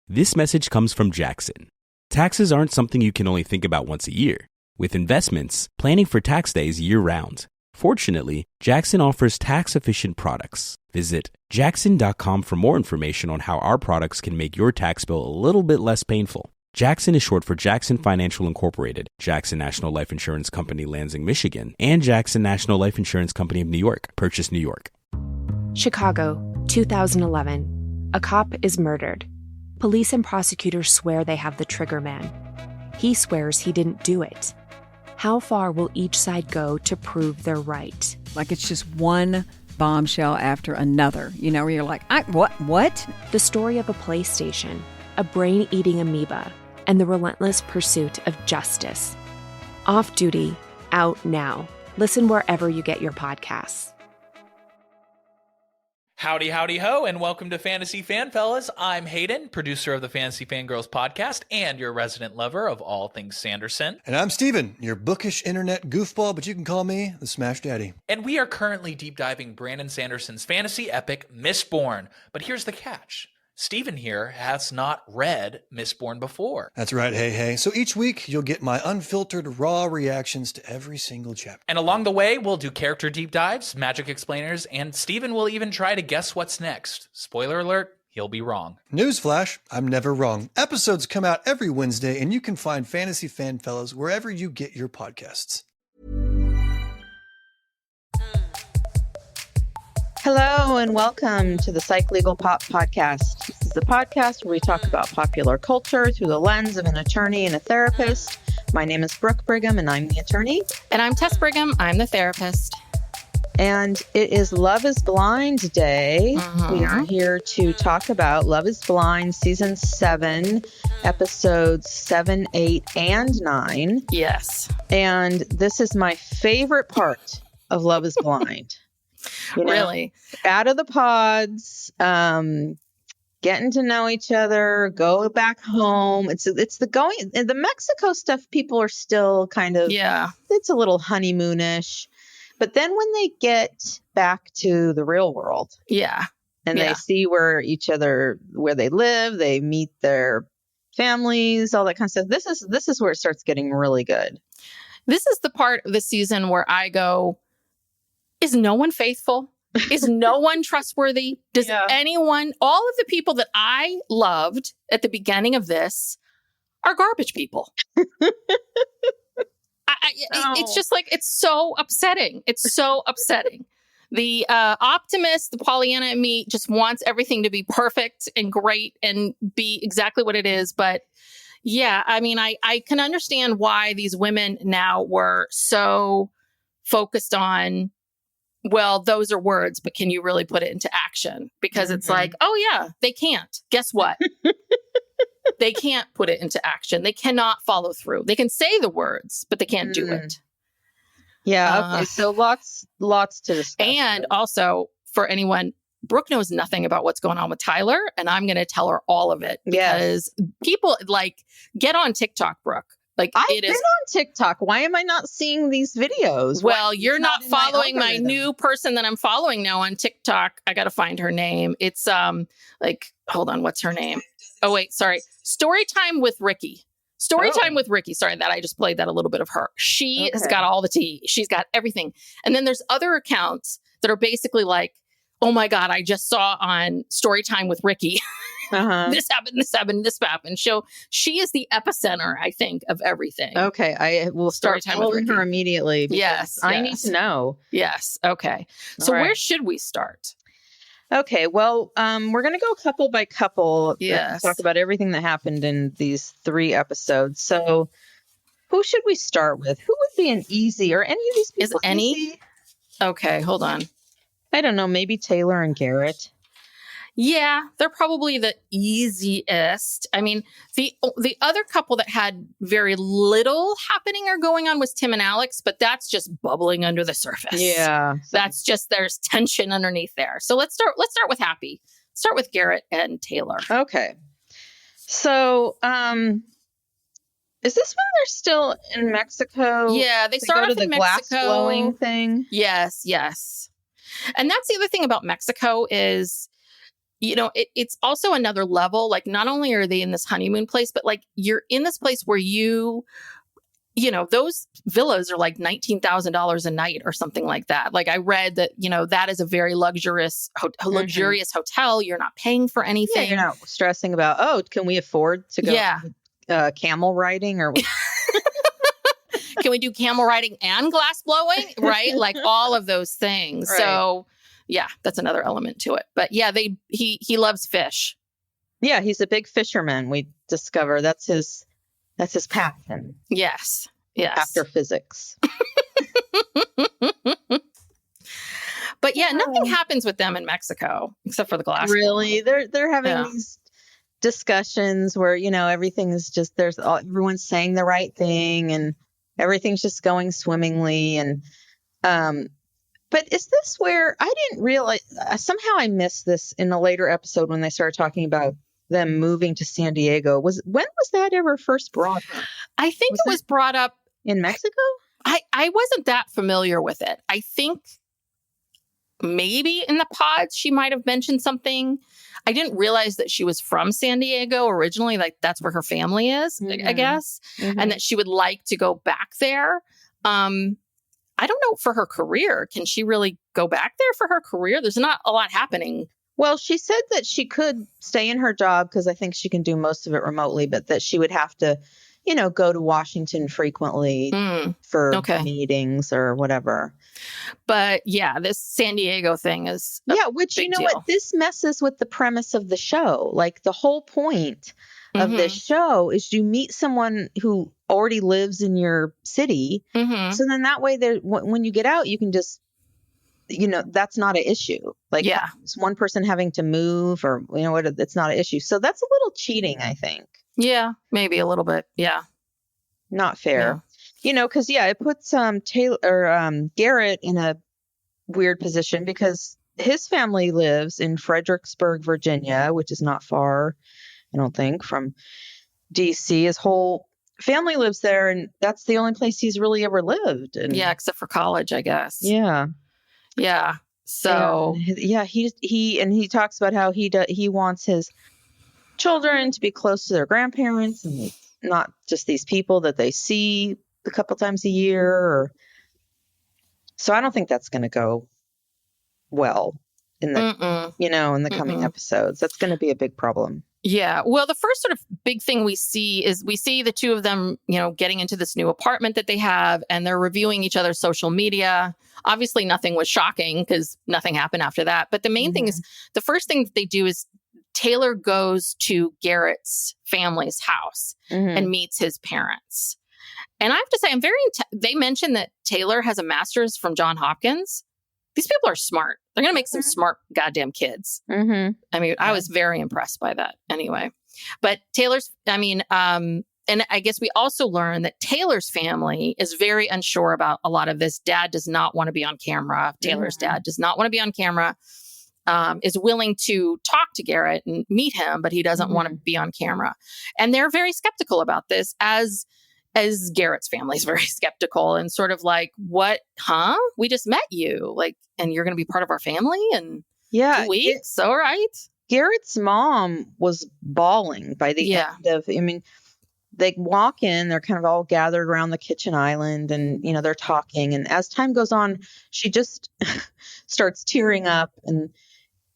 This message comes from Jackson. Taxes aren't something you can only think about once a year. With investments, planning for tax day is year-round. Fortunately, Jackson offers tax-efficient products. Visit jackson.com for more information on how our products can make your tax bill a little bit less painful. Jackson is short for Jackson Financial Incorporated, Jackson National Life Insurance Company, Lansing, Michigan, and Jackson National Life Insurance Company of New York, Purchase, New York. Chicago, 2011. A cop is murdered. Police and prosecutors swear they have the trigger man. He swears he didn't do it. How far will each side go to prove they're right? Like it's just one bombshell after another, where you're like, what? The story of a PlayStation, a brain-eating amoeba, and the relentless pursuit of justice. Off Duty, out now. Listen wherever you get your podcasts. Howdy, howdy, ho, and welcome to Fantasy Fan Fellas. I'm Hayden, producer of the Fantasy Fangirls podcast and your resident lover of all things Sanderson. And I'm Steven, your bookish internet goofball, but you can call me the Smash Daddy. And we are currently deep diving Brandon Sanderson's fantasy epic, Mistborn. But here's the catch. Steven here has not read Mistborn before. That's right, hey. So each week, you'll get my unfiltered, raw reactions to every single chapter. And along the way, we'll do character deep dives, magic explainers, and Steven will even try to guess what's next. Spoiler alert, he'll be wrong. Newsflash, I'm never wrong. Episodes come out every Wednesday, and you can find Fantasy Fan Fellas wherever you get your podcasts. Hello and welcome to the Psych Legal Pop Podcast. This is the podcast where we talk about popular culture through the lens of an attorney and a therapist. My name is Brooke Brigham and I'm the attorney. And I'm Tess Brigham. I'm the therapist. And it is Love is Blind Day. We are here to talk about Love is Blind Season 7, Episodes 7, 8, and 9. Yes. And this is my favorite part of Love is Blind. Really? Out of the pods, getting to know each other, go back home. It's the Mexico stuff. People are still kind of, it's a little honeymoonish. But then when they get back to the real world, and they see where they live, they meet their families, all that kind of stuff. This is where it starts getting really good. This is the part of the season where I go, is no one faithful? Is no one trustworthy? Does anyone, all of the people that I loved at the beginning of this are garbage people. It's just like, it's so upsetting. It's so upsetting. The optimist, the Pollyanna in me just wants everything to be perfect and great and be exactly what it is. But yeah, I mean, I can understand why these women now were so focused on, well, those are words, but can you really put it into action? Because it's like, oh yeah, they can't. Guess what? They can't put it into action. They cannot follow through. They can say the words, but they can't do it. Yeah. Okay. So lots to discuss. And also for anyone, Brooke knows nothing about what's going on with Tyler, and I'm going to tell her all of it because people get on TikTok, Brooke. I've been on TikTok. Why am I not seeing these videos? Well, you're not following my new person that I'm following now on TikTok. I got to find her name. It's hold on, what's her name? Oh wait, sorry. Storytime with Ricky. Storytime with Ricky. Sorry, that I just played that a little bit of her. She has got all the tea. She's got everything. And then there's other accounts that are basically like, oh my God, I just saw on Storytime with Ricky. This happened. So she is the epicenter, I think, of everything. Okay. I will start following her immediately. Yes. I need to know. Yes. Okay. So where should we start? Okay. Well, we're going to go couple by couple. Yes. Talk about everything that happened in these 3 episodes. So who should we start with? Who would be an easy, or any of these people? Is any? Easy? Okay. Hold on. I don't know. Maybe Taylor and Garrett. Yeah, they're probably the easiest. I mean, the other couple that had very little happening or going on was Tim and Alex, but that's just bubbling under the surface. Yeah. That's just, there's tension underneath there. So let's start with Happy. Start with Garrett and Taylor. Okay. So, is this when they're still in Mexico? Yeah, they start off in Mexico. Glass blowing thing. Yes. And that's the other thing about Mexico is it's also another level. Like, not only are they in this honeymoon place, but like you're in this place where those villas are like $19,000 a night or something like that. Like, I read that, that is a very luxurious hotel. You're not paying for anything. Yeah, you're not stressing about, can we afford to go camel riding or can we do camel riding and glass blowing? Right. Like all of those things. Right. So yeah, that's another element to it. But yeah, he loves fish. Yeah. He's a big fisherman. We discover that's his passion. Yes. After physics. But yeah, nothing happens with them in Mexico except for the glass. Really? They're having these discussions where, everything is just, everyone's saying the right thing and everything's just going swimmingly. And, but is this where I didn't realize, somehow I missed this in a later episode when they started talking about them moving to San Diego. When was that ever first brought up? I think it was brought up in Mexico. I wasn't that familiar with it. I think maybe in the pods she might have mentioned something. I didn't realize that she was from San Diego originally. Like, that's where her family is, I guess, and that she would like to go back there. I don't know, for her career, can she really go back there for her career? There's not a lot happening. Well, she said that she could stay in her job because I think she can do most of it remotely, but that she would have to, go to Washington frequently for meetings or whatever. But yeah, this San Diego thing is which you know deal. What? This messes with the premise of the show. Like, the whole point of this show is you meet someone who already lives in your city. So then that way, when you get out, you can just, that's not an issue. Like, it's one person having to move or, it's not an issue. So that's a little cheating, I think. Yeah, maybe a little bit. Yeah. Not fair. Because, it puts Garrett in a weird position because his family lives in Fredericksburg, Virginia, which is not far, I don't think, from D.C. His whole family lives there, and that's the only place he's really ever lived. And, except for college, I guess. Yeah. Yeah. So he talks about how he wants his children to be close to their grandparents and not just these people that they see a couple times a year. So I don't think that's going to go well in the in the coming episodes. That's going to be a big problem. Yeah. Well, the first sort of big thing we see the two of them, getting into this new apartment that they have, and they're reviewing each other's social media. Obviously, nothing was shocking because nothing happened after that. But the main thing is, the first thing that they do is Taylor goes to Garrett's family's house and meets his parents. And I have to say, they mentioned that Taylor has a master's from Johns Hopkins. These people are smart. They're going to make some smart goddamn kids. I mean, I was very impressed by that anyway. But and I guess we also learned that Taylor's family is very unsure about a lot of this. Dad does not want to be on camera. Taylor's dad does not want to be on camera, is willing to talk to Garrett and meet him, but he doesn't want to be on camera. And they're very skeptical about this, as Garrett's family is very skeptical and sort of like, what, we just met you, like, and you're going to be part of our family in 2 weeks. All right. Garrett's mom was bawling by the end of, they walk in, they're kind of all gathered around the kitchen island and, they're talking. And as time goes on, she just starts tearing up and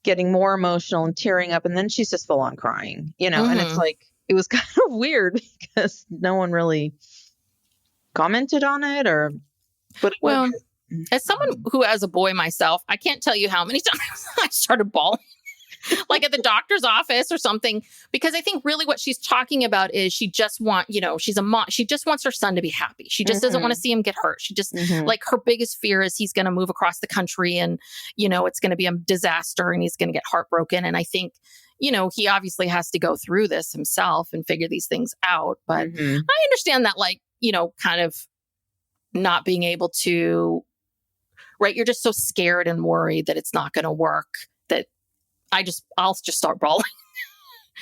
getting more emotional and tearing up. And then she's just full on crying, and it's like, it was kind of weird because no one really commented on it as someone who has a boy myself, I can't tell you how many times I started bawling. Like at the doctor's office or something, because I think really what she's talking about is she just she's a mom. She just wants her son to be happy. She just doesn't want to see him get hurt. She just like, her biggest fear is he's going to move across the country and, it's going to be a disaster and he's going to get heartbroken. And I think, he obviously has to go through this himself and figure these things out. But I understand that, like, kind of not being able to, right. You're just so scared and worried that it's not going to work that I'll just start bawling.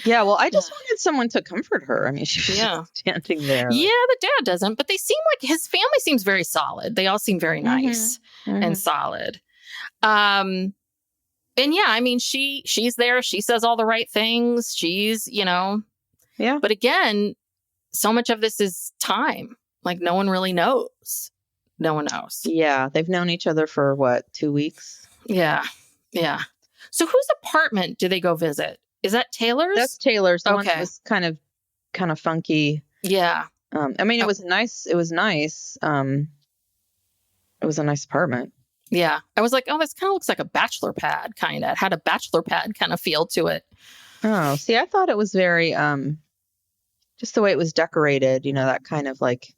Yeah, well, I just wanted someone to comfort her. I mean, she was standing there. Yeah, the dad doesn't, but they seem like his family seems very solid. They all seem very nice and solid. And And yeah, I mean, she's there. She says all the right things. She's, Yeah. But again, so much of this is time. Like no one really knows. No one knows. Yeah. They've known each other for what, 2 weeks? Yeah. Yeah. So whose apartment do they go visit? Is that Taylor's? That's Taylor's. The one that was kind of funky. Yeah. I mean, it was nice. It was nice. It was a nice apartment. Yeah. I was like, oh, this kind of looks like a bachelor pad, kind of. It had a bachelor pad kind of feel to it. Oh, see, I thought it was very, just the way it was decorated, that kind of like,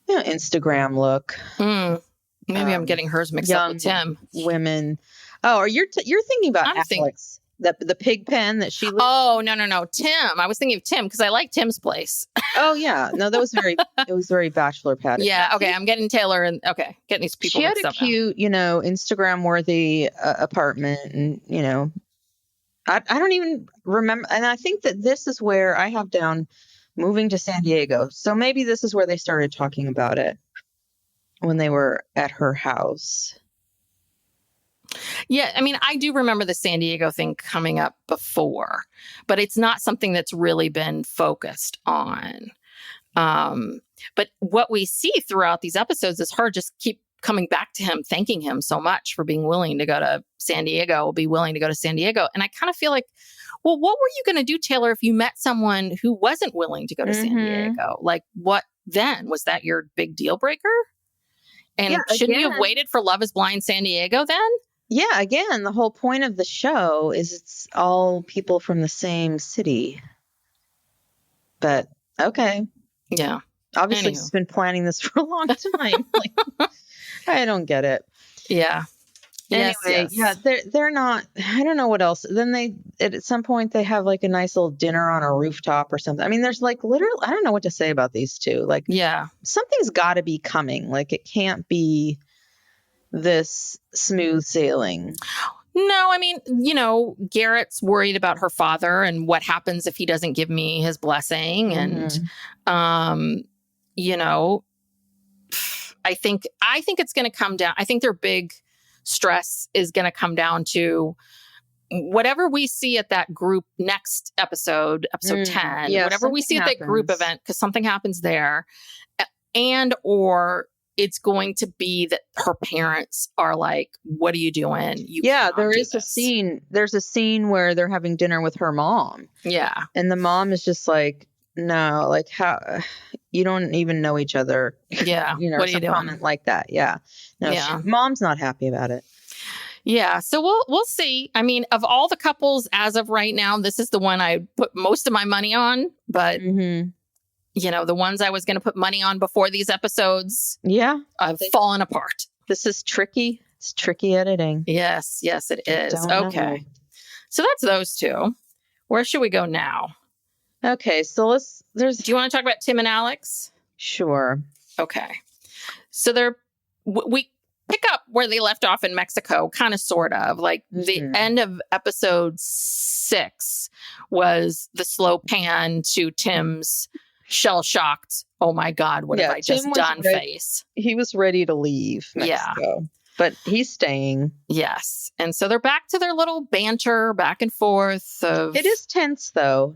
Instagram look. Maybe I'm getting hers mixed up with Tim. Women. Oh, you're thinking about Alex, the pig pen that she lived. Oh, no. Tim. I was thinking of Tim because I like Tim's place. Oh, yeah. No, it was very bachelor pad. Yeah. Okay. I'm getting Taylor and getting these people. She had a cute, Instagram worthy apartment, and, I don't even remember. And I think that this is where I have down moving to San Diego. So maybe this is where they started talking about it when they were at her house. Yeah, I mean, I do remember the San Diego thing coming up before, but it's not something that's really been focused on. But what we see throughout these episodes is her just keep coming back to him, thanking him so much for being willing to go to San Diego, be willing to go to San Diego. And I kind of feel like, well, what were you going to do, Taylor, if you met someone who wasn't willing to go to San Diego? Like, what then? Was that your big deal breaker? And shouldn't you have waited for Love is Blind San Diego then? Yeah, again, the whole point of the show is it's all people from the same city. But, okay. Yeah. Obviously, she's been planning this for a long time. I don't get it. Yeah. Anyway, yeah, they're not, I don't know what else. Then at some point, they have like a nice little dinner on a rooftop or something. I mean, there's like literally, I don't know what to say about these two. Like, something's got to be coming. Like, it can't be this smooth sailing. No, I mean, Garrett's worried about her father and what happens if he doesn't give me his blessing. And, I think it's going to come down. I think their big stress is going to come down to whatever we see at that group next episode 10, whatever we see at that group event, because something happens there, or it's going to be that her parents are like, what are you doing? There is a scene. There's a scene where they're having dinner with her mom. Yeah. And the mom is just like, no, like how you don't even know each other. Yeah. What are you doing? Comment like that. Yeah. No, mom's not happy about it. Yeah. So we'll see. I mean, of all the couples as of right now, this is the one I put most of my money on, but the ones I was going to put money on before these episodes. Yeah. Have fallen apart. This is tricky. It's tricky editing. Yes, it is. Okay. Know. So that's those two. Where should we go now? Okay, so do you want to talk about Tim and Alex? Sure. Okay. So we pick up where they left off in Mexico, kind of, sort of. Like the end of episode 6 was the slow pan to Tim's shell-shocked, oh my God, what have I just done face. He was ready to leave Mexico. Yeah. But he's staying. Yes. And so they're back to their little banter back and forth. It is tense, though.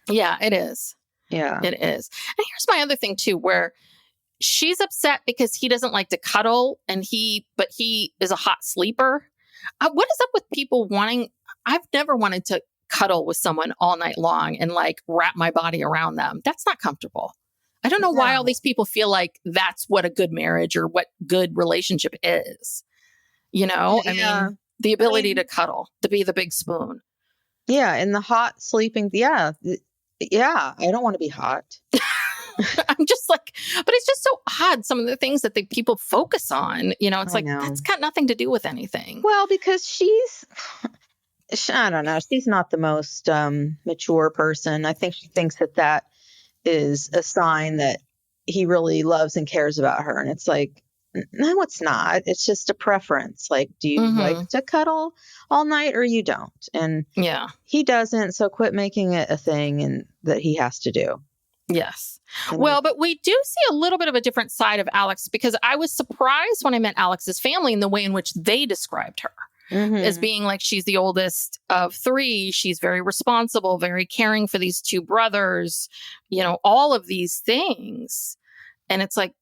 Yeah, it is. Yeah. It is. And here's my other thing, too, where she's upset because he doesn't like to cuddle, but he is a hot sleeper. What is up with people wanting... I've never wanted to cuddle with someone all night long and like wrap my body around them. That's not comfortable. I don't know why all these people feel like that's what a good marriage or what good relationship is. I mean, the ability to cuddle, to be the big spoon. Yeah. And the hot sleeping. Yeah. Yeah. I don't want to be hot. I'm just like, but it's just so odd. Some of the things that people focus on, it's like, that's got nothing to do with anything. Well, because I don't know. She's not the most mature person. I think she thinks that is a sign that he really loves and cares about her. And it's like, no, it's not. It's just a preference. Like, do you like to cuddle all night or you don't? And he doesn't. So quit making it a thing and that he has to do. Yes. Well, but we do see a little bit of a different side of Alex because I was surprised when I met Alex's family in the way in which they described her. as being like she's the oldest of 3. She's very responsible, very caring for these 2 brothers, all of these things. And it's like,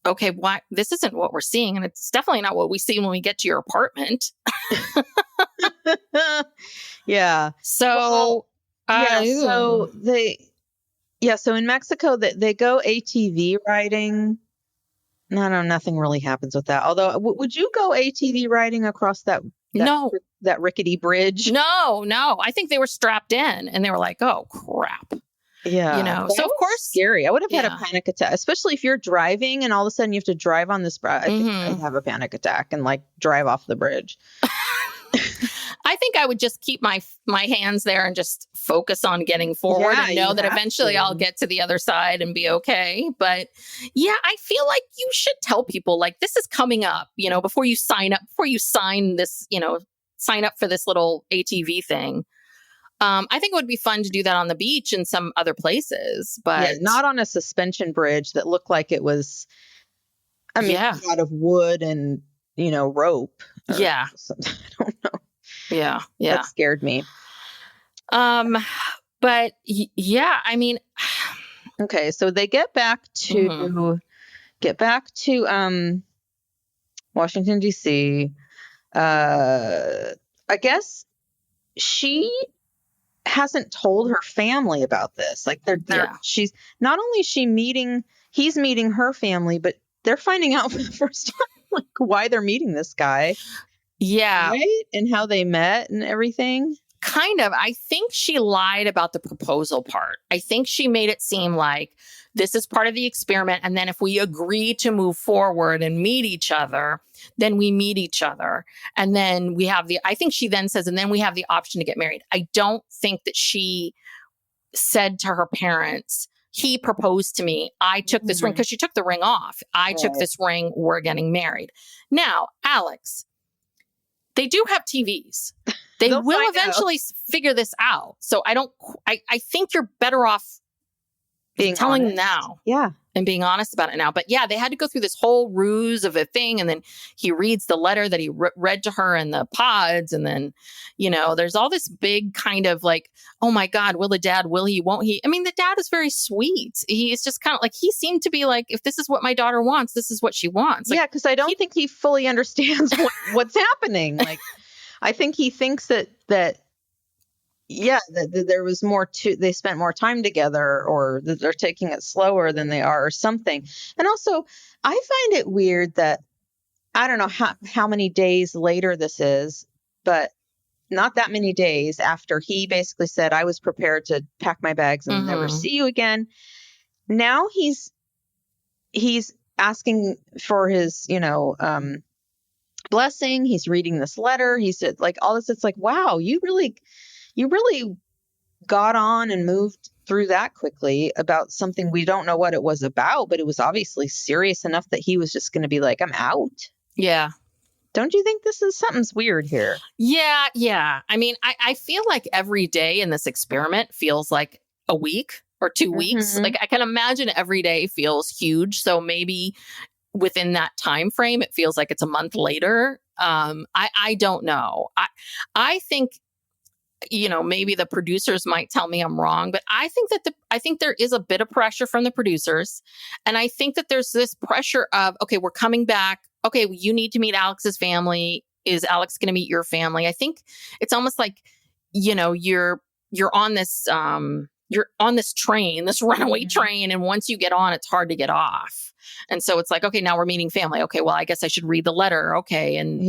okay, why? This isn't what we're seeing. And it's definitely not what we see when we get to your apartment. Yeah. So, so in Mexico, they go ATV riding. No, nothing really happens with that. Although, would you go ATV riding across that rickety bridge? No. I think they were strapped in and they were like, oh, crap. Yeah. So of course, scary. I would have had a panic attack, especially if you're driving and all of a sudden you have to drive on this. I think I'd have a panic attack and like drive off the bridge. I think I would just keep my hands there and just focus on getting forward and know that eventually I'll get to the other side and be okay. But yeah, I feel like you should tell people like this is coming up, before you sign this, sign up for this little ATV thing. I think it would be fun to do that on the beach and some other places, but not on a suspension bridge that looked like it was, out of wood and, rope. Yeah. I don't know. Yeah. That scared me. But yeah, I mean, okay. So they get back to Washington, D.C. I guess she hasn't told her family about this. Like she's not only he's meeting her family, but they're finding out for the first time, like why they're meeting this guy. Yeah. Right? And how they met and everything. Kind of. I think she lied about the proposal part. I think she made it seem like this is part of the experiment. And then if we agree to move forward and meet each other, then we meet each other. And then I think she then says, and then we have the option to get married. I don't think that she said to her parents, he proposed to me. I took this ring because she took the ring off. I took this ring. We're getting married. Now, Alex, they do have TVs. They will eventually figure this out. So I think you're better off telling them now. Yeah. And being honest about it now. But yeah, they had to go through this whole ruse of a thing. And then he reads the letter that he read to her in the pods. And then, there's all this big kind of like, oh my God, will the dad, will he, won't he? I mean, the dad is very sweet. He is just kind of like, he seemed to be like, if this is what my daughter wants, this is what she wants. Like, yeah, because I don't think he fully understands what's happening. Like, I think he thinks that there was more they spent more time together, or that they're taking it slower than they are, or something. And also, I find it weird that I don't know how many days later this is, but not that many days after he basically said, I was prepared to pack my bags and never see you again. Now he's asking for his, blessing. He's reading this letter. He said like all this. It's like, wow, you really got on and moved through that quickly about something we don't know what it was about, but it was obviously serious enough that he was just going to be like, I'm out. Yeah. Don't you think something's weird here? Yeah. I mean, I feel like every day in this experiment feels like a week or 2 weeks. Like I can imagine every day feels huge. So maybe within that time frame, it feels like it's a month later. I don't know. I think, maybe the producers might tell me I'm wrong, but I think there is a bit of pressure from the producers. And I think that there's this pressure of, okay, we're coming back. Okay, you need to meet Alex's family. Is Alex going to meet your family? I think it's almost like, you're on this, train, this runaway train. And once you get on, it's hard to get off. And so it's like, okay, now we're meeting family. Okay, well, I guess I should read the letter. Okay. And,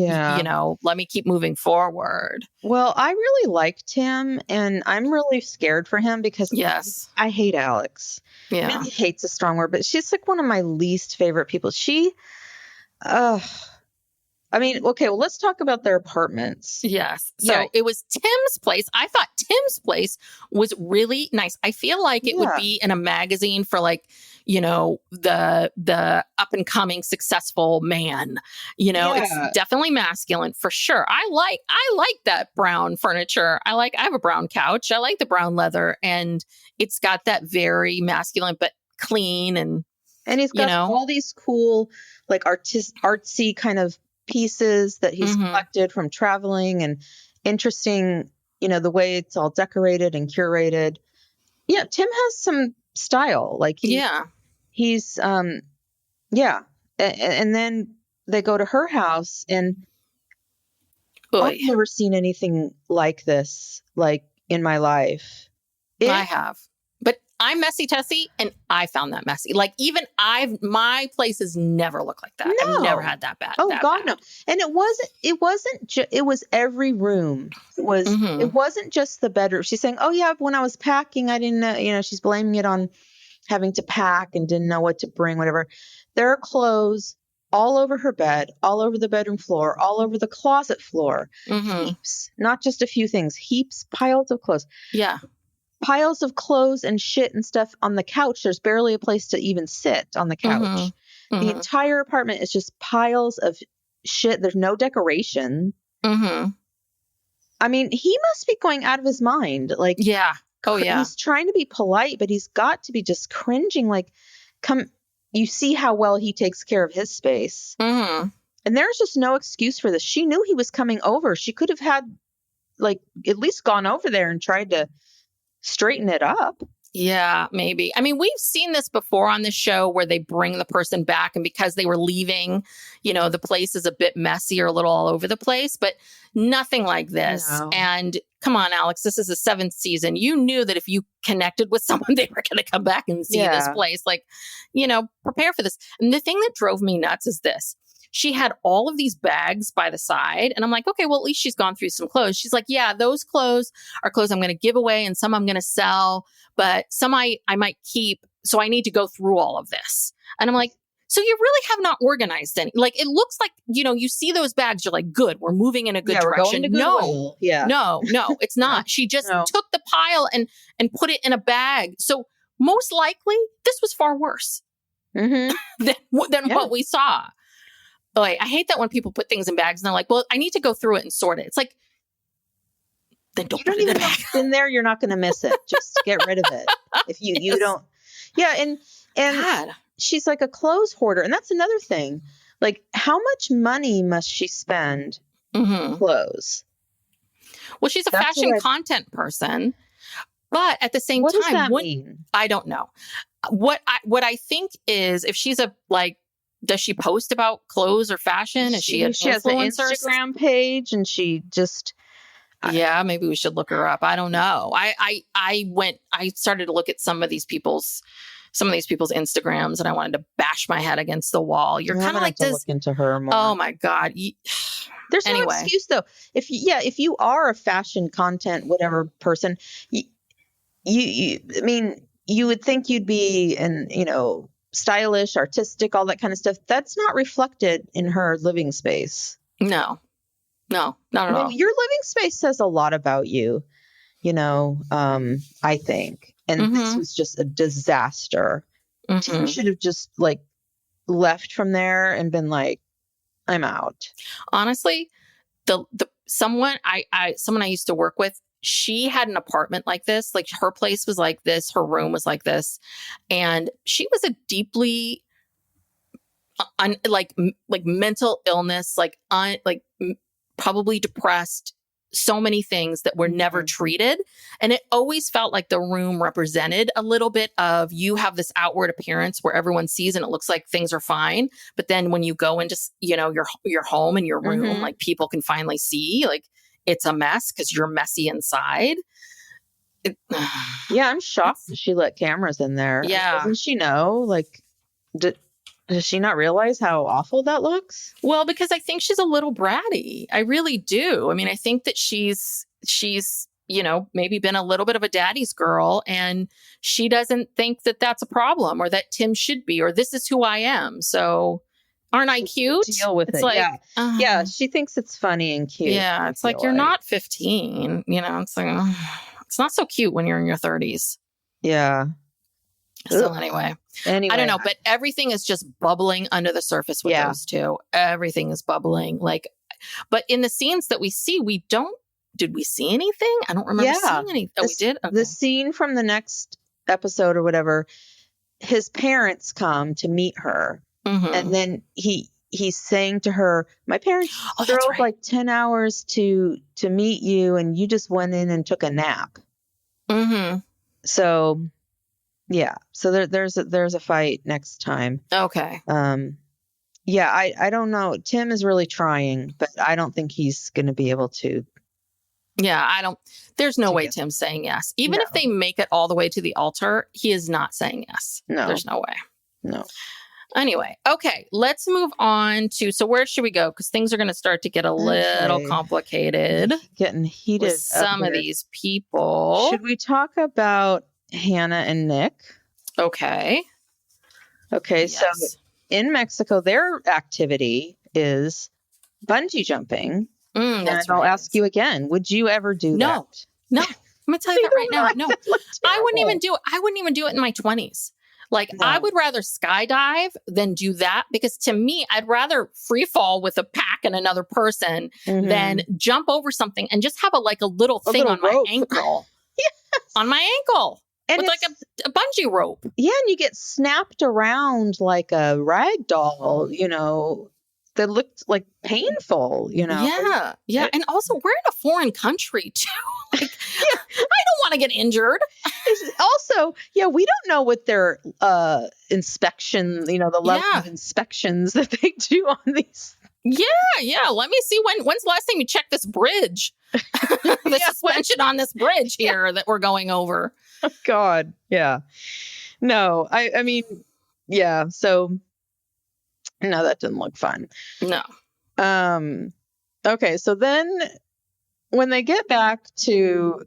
let me keep moving forward. Well, I really liked him, and I'm really scared for him because I hate Alex. Yeah. Maybe hate's a strong word, but she's like one of my least favorite people. Okay, well, let's talk about their apartments. Yes. So it was Tim's place. I thought Tim's place was really nice. I feel like it would be in a magazine for like, the up and coming successful man. It's definitely masculine for sure. I like that brown furniture. I have a brown couch. I like the brown leather, and it's got that very masculine but clean, and he's got all these cool like artsy kind of pieces that he's collected from traveling, and interesting, the way it's all decorated and curated. Yeah, Tim has some style. Like he's and then they go to her house, and I've never seen anything like this, like, in my life. I have. But I'm messy Tessie, and I found that messy. Like, even my places never look like that. No. I've never had that bad. Oh God, no. And it was every room. It wasn't just the bedroom. She's saying, oh yeah, when I was packing, I didn't know, she's blaming it on having to pack and didn't know what to bring, whatever. There are clothes all over her bed, all over the bedroom floor, all over the closet floor. Heaps, not just a few things, heaps, piles of clothes. Yeah. Piles of clothes and shit and stuff on the couch. There's barely a place to even sit on the couch. The entire apartment is just piles of shit. There's no decoration. I mean, he must be going out of his mind. Like, yeah. Oh, yeah. He's trying to be polite, but he's got to be just cringing. Like, you see how well he takes care of his space. And there's just no excuse for this. She knew he was coming over. She could have had, like, at least gone over there and tried to straighten it up. Yeah, maybe. I mean, we've seen this before on the show where they bring the person back, and because they were leaving, the place is a bit messy or a little all over the place, but nothing like this. No. And come on, Alex, this is the 7th season. You knew that if you connected with someone, they were going to come back and see this place. Like, prepare for this. And the thing that drove me nuts is this. She had all of these bags by the side, and I'm like, okay, well, at least she's gone through some clothes. She's like, yeah, those clothes are clothes I'm going to give away, and some I'm going to sell, but some I might keep. So I need to go through all of this. And I'm like, so you really have not organized any. Like, it looks like, you see those bags, you're like, good, we're moving in a good direction. No, it's not. She just took the pile and put it in a bag. So most likely this was far worse than what we saw. Boy, I hate that when people put things in bags and they're like, well, I need to go through it and sort it. It's like, then don't put it in a bag. In there, you're not going to miss it. Just get rid of it. If you don't. Yeah. And God. She's like a clothes hoarder. And that's another thing. Like, how much money must she spend on clothes? Well, she's a fashion content person. But at the same time, what does that mean? I don't know. What I think is, if she's does she post about clothes or fashion? Is she has an Instagram page, and she just... Yeah, maybe we should look her up. I don't know. I started to look at some of these people's Instagrams, and I wanted to bash my head against the wall. You're kind of like this. Look into her more. Oh my God. There's no excuse though. If you are a fashion content, whatever person, I mean, you would think you'd be stylish, artistic, all that kind of stuff. That's not reflected in her living space. No, not at all. Your living space says a lot about you, I think. And this was just a disaster. Tim should have just left from there and been like, I'm out. Honestly, someone I used to work with, she had an apartment like this. Like, her place was like this. Her room was like this. And she was a deeply mental illness, probably depressed, so many things that were never treated. And it always felt like the room represented a little bit of, you have this outward appearance where everyone sees and it looks like things are fine. But then when you go into, your home and your room, like, people can finally see, like, it's a mess because you're messy inside. Yeah, I'm shocked that she let cameras in there. Yeah. Doesn't she know? Like, does she not realize how awful that looks? Well, because I think she's a little bratty. I really do. I mean, I think that she's maybe been a little bit of a daddy's girl, and she doesn't think that that's a problem, or that Tim should be, or this is who I am. So aren't I cute? Deal with it. Like, yeah, she thinks it's funny and cute. Yeah, it's like, you're not 15. It's like, it's not so cute when you're in your 30s. Yeah. So anyway, I don't know, but everything is just bubbling under the surface with those two. Everything is bubbling. But in the scenes that we see, did we see anything? I don't remember seeing anything. Oh, we did? Okay. The scene from the next episode or whatever, his parents come to meet her. And then he's saying to her, my parents drove like 10 hours to meet you, and you just went in and took a nap. Mm-hmm. So, yeah. So there's a fight next time. Okay. Yeah, I don't know. Tim is really trying, but I don't think he's going to be able to. Yeah, there's no way Tim's saying yes. Even if they make it all the way to the altar, he is not saying yes. No. There's no way. No. Anyway, okay, let's move on to, so where should we go? Because things are going to start to get a little complicated. Getting heated with some of these people. Should we talk about Hannah and Nick? Okay. Okay, yes. So in Mexico, their activity is bungee jumping. And I'll ask you again, would you ever do that? No. I'm going to tell you that right now. No. I wouldn't even do it. I wouldn't even do it in my 20s. Like, I would rather skydive than do that, because to me, I'd rather free fall with a pack and another person than jump over something and just have a little thing on my ankle. Yes. On my ankle. And with like a bungee rope. Yeah, and you get snapped around like a rag doll, that looked like painful, Yeah. Yeah. And also, we're in a foreign country too. Like, I don't want to get injured. Also, we don't know what their inspection, the level of inspections that they do on these. Yeah. Let me see when's the last time you checked this bridge? The suspension on this bridge here that we're going over. Oh, God. Yeah. No, I mean, yeah. So no, that didn't look fun. No. Okay. So then when they get back to,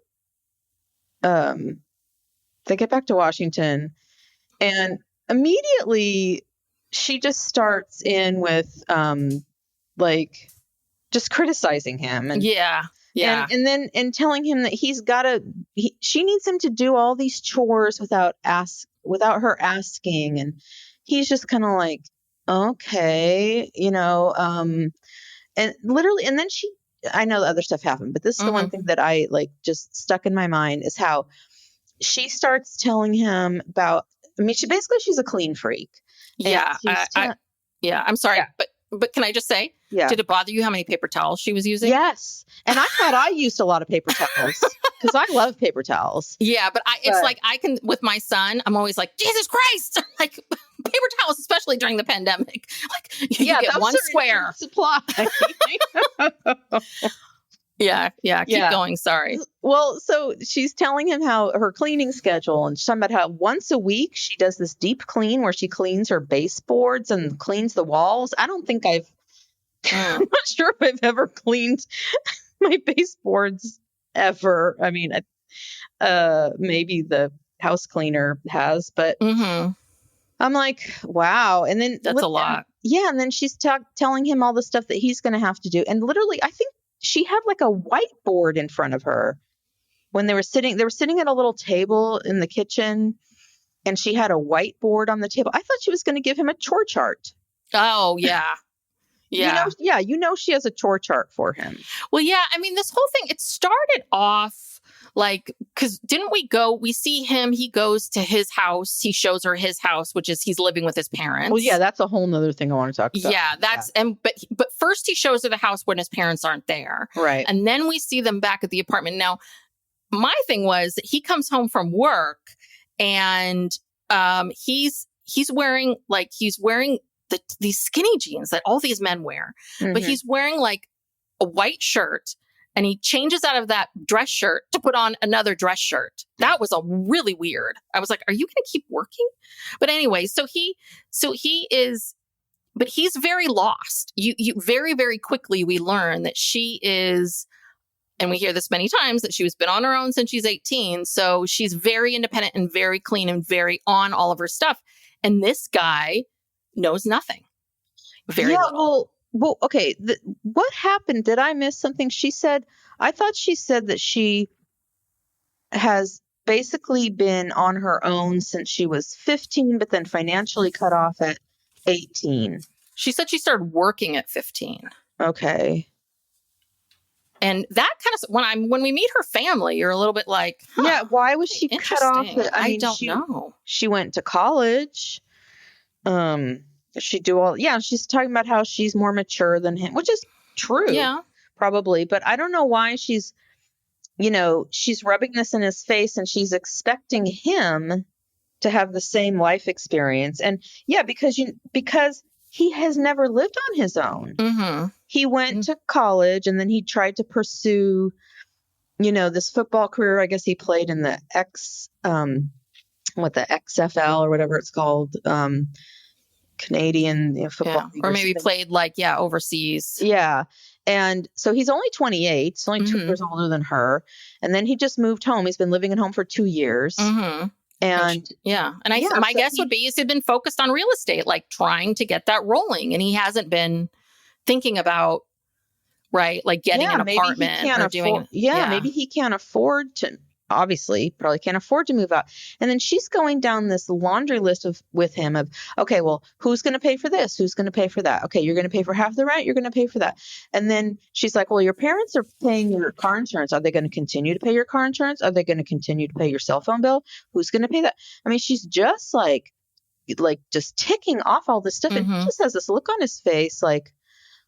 Washington, and immediately she just starts in with, just criticizing him. And yeah. And then telling him that she needs him to do all these chores without her asking. And he's just kind of like, okay, and literally, and then I know the other stuff happened, but this is the one thing that I just stuck in my mind, is how she starts telling him about, she's a clean freak. Yeah. I'm sorry, but can I just say, did it bother you how many paper towels she was using? Yes. And I thought I used a lot of paper towels because I love paper towels. Yeah, but it's like I can, with my son, I'm always like, Jesus Christ! Like, paper towels, especially during the pandemic. Like, you get one square. Supply. Yeah. Keep going. Sorry. Well, so she's telling him how her cleaning schedule, and she's talking about how once a week she does this deep clean where she cleans her baseboards and cleans the walls. I don't think I'm not sure if I've ever cleaned my baseboards ever. I mean, maybe the house cleaner has, but I'm like, wow. And then that's a lot. Yeah. And then she's telling him all the stuff that he's going to have to do. And literally, I think she had like a whiteboard in front of her when they were sitting at a little table in the kitchen, and she had a whiteboard on the table. I thought she was going to give him a chore chart. Oh, yeah. Yeah. She has a chore chart for him. Well, yeah. I mean, this whole thing, it started off because we see him, he goes to his house, he shows her his house, which is he's living with his parents. Well, yeah, that's a whole nother thing I want to talk about. Yeah, but first he shows her the house when his parents aren't there. Right. And then we see them back at the apartment. Now, my thing was that he comes home from work and he's wearing these skinny jeans that all these men wear, but he's wearing like a white shirt. And he changes out of that dress shirt to put on another dress shirt. That was really weird. I was like, are you going to keep working? But anyway, so he's very lost. You very, very quickly, we learn that she is, and we hear this many times, that she's been on her own since she's 18. So she's very independent and very clean and very on all of her stuff. And this guy knows nothing. Very little. Well, okay. What happened? Did I miss something? I thought she said that she has basically been on her own since she was 15, but then financially cut off at 18. She said she started working at 15. Okay. And that kind of, when we meet her family, you're a little bit like, yeah, why was she cut off? I don't know. She went to college. she do all, yeah, she's talking about how she's more mature than him, which is true. Yeah. Probably. But I don't know why she's rubbing this in his face and she's expecting him to have the same life experience. And yeah, because he has never lived on his own. Mm-hmm. He went to college and then he tried to pursue, this football career. I guess he played in the the XFL or whatever it's called, Canadian football. Yeah. Or maybe played overseas. Yeah. And so he's only 28. He's only 2 years older than her. And then he just moved home. He's been living at home for 2 years. Mm-hmm. And my guess would be he's been focused on real estate, like trying to get that rolling. And he hasn't been thinking about, right, like getting an apartment or doing. Maybe he can't afford to. Obviously, probably can't afford to move out. And then she's going down this laundry list with him of, okay, well, who's going to pay for this? Who's going to pay for that? Okay, you're going to pay for half the rent. You're going to pay for that. And then she's like, well, your parents are paying your car insurance. Are they going to continue to pay your car insurance? Are they going to continue to pay your cell phone bill? Who's going to pay that? I mean, she's just like just ticking off all this stuff. And he just has this look on his face, like,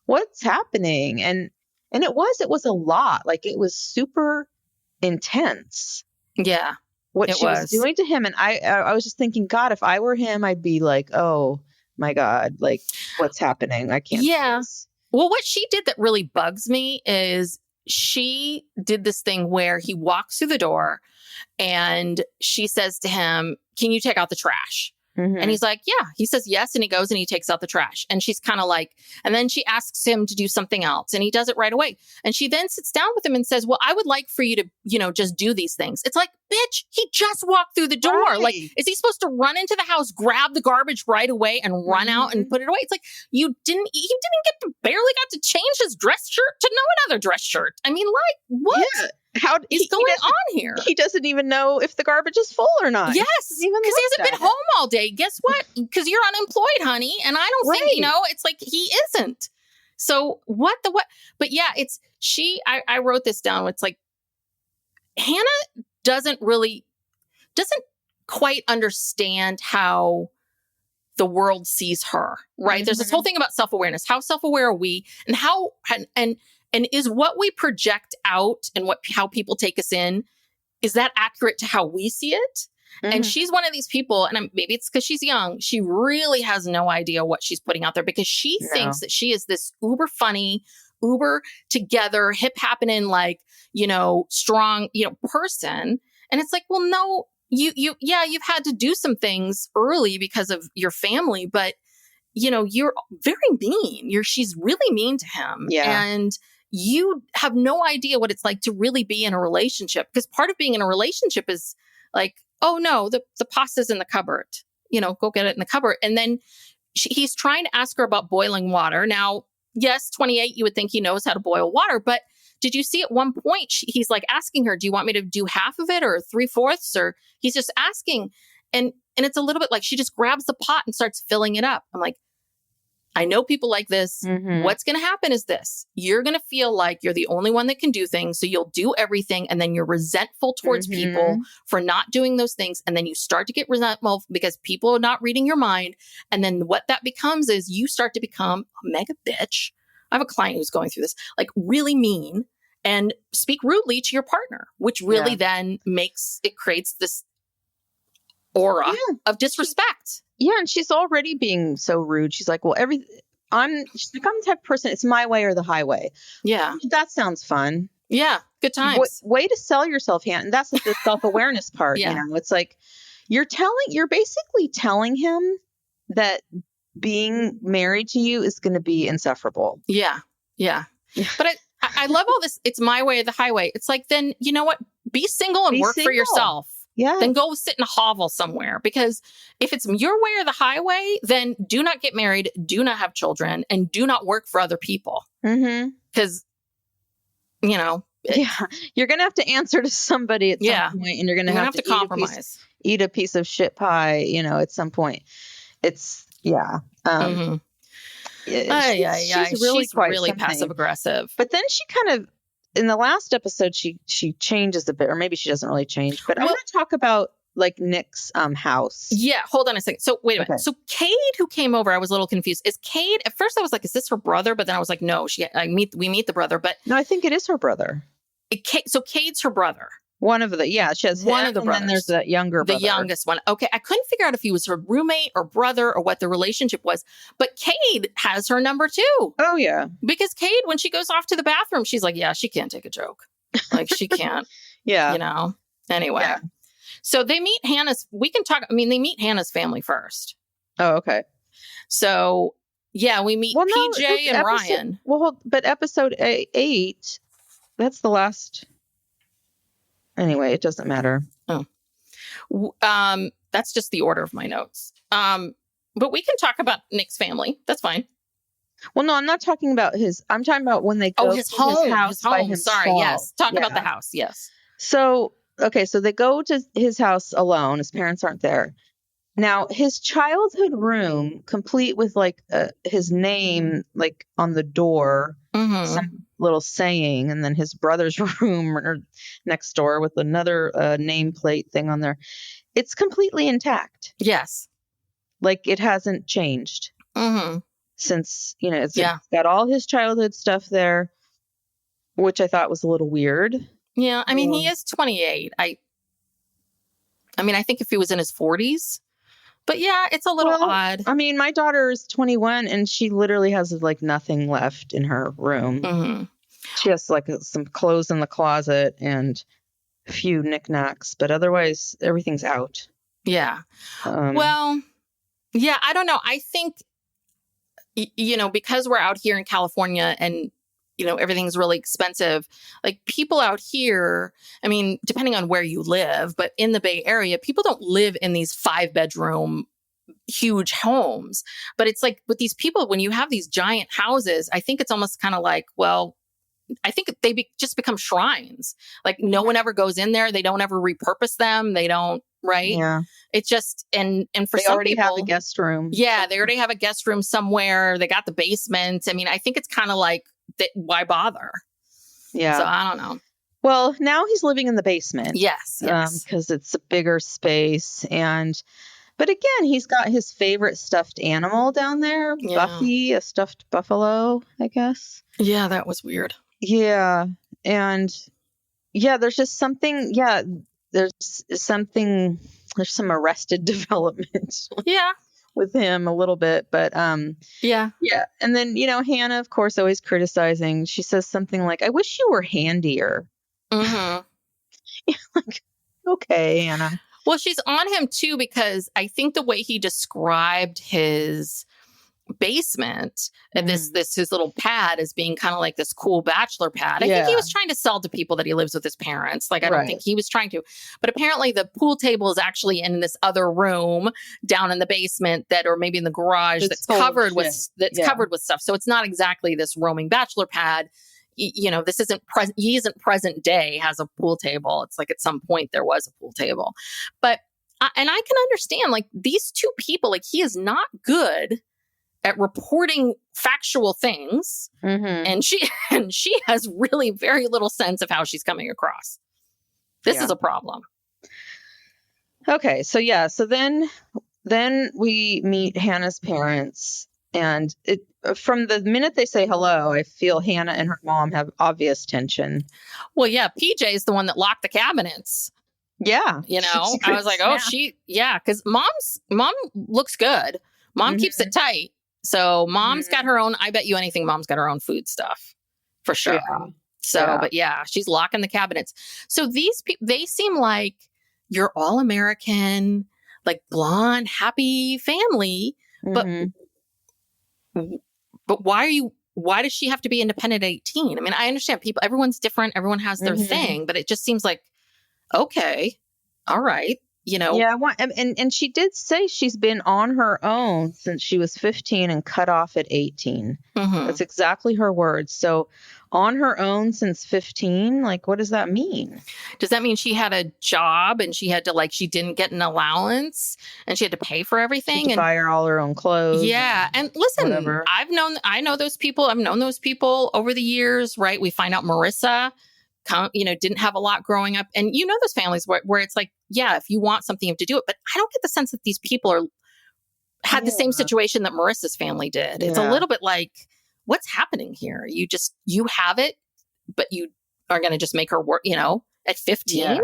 what's happening? And it was a lot. Like, it was super intense. Yeah. What she was doing to him. And I was just thinking, God, if I were him, I'd be like, oh my God, like, what's happening? I can't. Yeah. Well, what she did that really bugs me is she did this thing where he walks through the door and she says to him, can you take out the trash? Mm-hmm. And he's like, yeah. He says yes. And he goes and he takes out the trash. And she's kind of like, and then she asks him to do something else. And he does it right away. And she then sits down with him and says, well, I would like for you to, just do these things. It's like, bitch, he just walked through the door. Right. Like, is he supposed to run into the house, grab the garbage right away and run out and put it away? It's like, he barely got to change his dress shirt to know another dress shirt. I mean, like, what? Yeah. How is going on here? He doesn't even know if the garbage is full or not. Yes, because he hasn't been home all day. Guess what? Because you're unemployed, honey. And I don't think, it's like he isn't. So what? But yeah, it's I wrote this down. It's like Hannah doesn't quite understand how the world sees her, right? Mm-hmm. There's this whole thing about self-awareness. How self-aware are we? And how, and is what we project out and how people take us in, is that accurate to how we see it? Mm-hmm. And she's one of these people, and maybe it's because she's young, she really has no idea what she's putting out there because she thinks that she is this uber funny, uber together, hip happening, like, strong, person. And it's like, well, no, you've had to do some things early because of your family, but you're very mean. She's really mean to him. Yeah. And you have no idea what it's like to really be in a relationship, because part of being in a relationship is like, oh no, the pasta's in the cupboard, go get it in the cupboard. And then he's trying to ask her about boiling water. Now, yes, 28, you would think he knows how to boil water, but did you see at one point, he's like asking her, do you want me to do half of it or 3/4? Or he's just asking. And it's a little bit like she just grabs the pot and starts filling it up. I'm like, I know people like this. Mm-hmm. What's going to happen is this. You're going to feel like you're the only one that can do things. So you'll do everything. And then you're resentful towards people for not doing those things. And then you start to get resentful because people are not reading your mind. And then what that becomes is you start to become a mega bitch. I have a client who's going through this, like really mean and speak rudely to your partner, which really then creates this aura of disrespect. Yeah, and she's already being so rude. She's like, well, I'm the type of person, it's my way or the highway. Yeah. That sounds fun. Yeah, good times. Way to sell yourself, Hannah. And that's the self-awareness part. It's like you're basically telling him that being married to you is going to be insufferable. Yeah. But I love all this. It's my way or the highway. It's like, then you know what? Be single and work for yourself. Yeah. Then go sit in a hovel somewhere. Because if it's your way or the highway, then do not get married, do not have children, and do not work for other people. Because, you're going to have to answer to somebody at some point, and you're going to have to compromise. Eat a piece of shit pie, at some point. It's, She's really passive aggressive. But then she kind of, in the last episode, she changes a bit, or maybe she doesn't really change. But I want to talk about like Nick's house. Yeah, hold on a second. So wait a minute. Okay. So Cade, who came over, I was a little confused. Is Cade? At first, I was like, "Is this her brother?" But then I was like, "No, we meet the brother." But No, I think it is her brother. So Cade's her brother. One of the, she has One him, of the and brothers. then there's that younger brother. The youngest one. Okay, I couldn't figure out if he was her roommate or brother or what the relationship was. But Cade has her number too. Oh yeah, because Cade, when she goes off to the bathroom, she's like, "Yeah, she can't take a joke. Like she can't." yeah. You know. Anyway. Yeah. So they meet Hannah's. They meet Hannah's family first. Oh, okay. So, yeah, we meet PJ and Ryan. Well, but episode 8, that's the last. Anyway, it doesn't matter. That's just the order of my notes. But we can talk about Nick's family. That's fine. Well, no, I'm not talking about I'm talking about when they go his to home. his house by himself. Sorry, yes. Talk about the house, yes. So, okay, so they go to his house alone. His parents aren't there. Now, his childhood room, complete with like his name, like on the door, some little saying, and then his brother's room next door with another nameplate thing on there. It's completely intact. Yes. Like it hasn't changed since, it's got all his childhood stuff there, which I thought was a little weird. Yeah, I mean, he is 28. I think if he was in his 40s. But yeah, it's a little odd. I mean, my daughter is 21 and she literally has like nothing left in her room. She has like some clothes in the closet and a few knickknacks, but otherwise everything's out. Yeah. Well, yeah, I don't know. I think, because we're out here in California and everything's really expensive. Like people out here, I mean, depending on where you live, but in the Bay Area, people don't live in these 5-bedroom, huge homes. But it's like with these people, when you have these giant houses, I think it's almost kind of like, well, I think they just become shrines. Like no one ever goes in there. They don't ever repurpose them. They don't, right? Yeah. It's just, and for they some already people, have a guest room. Yeah, they already have a guest room somewhere. They got the basement. I mean, I think it's kind of like, why bother? Yeah. So I don't know. Well, now he's living in the basement. Yes. Because it's a bigger space. But again, he's got his favorite stuffed animal down there. Yeah. Buffy, a stuffed buffalo, I guess. Yeah, that was weird. Yeah. And there's just something. Yeah. There's some arrested development. Yeah. With him a little bit, but yeah. And then Hannah, of course, always criticizing. She says something like, "I wish you were handier." Like, okay, Hannah. Well, she's on him too because I think the way he described his basement and his little pad as being kind of like this cool bachelor pad. I think he was trying to sell to people that he lives with his parents. Like I don't think he was trying to, but apparently the pool table is actually in this other room down in the basement or maybe in the garage that's covered with stuff. So it's not exactly this roaming bachelor pad. This isn't present. He isn't present day has a pool table. It's like at some point there was a pool table, but and I can understand like these two people, like he is not good at reporting factual things. And she has really very little sense of how she's coming across. This is a problem. Okay. So then we meet Hannah's parents and from the minute they say hello, I feel Hannah and her mom have obvious tension. Well, yeah. PJ is the one that locked the cabinets. Yeah. I was like, because mom looks good. Mom keeps it tight. So mom's got her own, I bet you anything, mom's got her own food stuff for sure. Yeah. So, but she's locking the cabinets. So these people, they seem like you're all American, like blonde, happy family. But why does she have to be independent at 18? I mean, I understand everyone's different. Everyone has their thing, but it just seems like, okay, all right. Yeah, and she did say she's been on her own since she was 15 and cut off at 18. That's exactly her words. So on her own since 15, like, what does that mean? Does that mean she had a job and she had to she didn't get an allowance and she had to pay for everything and buy her all her own clothes? Yeah. And listen, I know those people. I've known those people over the years, right? We find out Marissa didn't have a lot growing up. And those families where it's like, yeah, if you want something, you have to do it. But I don't get the sense that these people had the same situation that Marissa's family did. It's a little bit like, what's happening here? You have it, but you are going to just make her work, at 15. Yeah.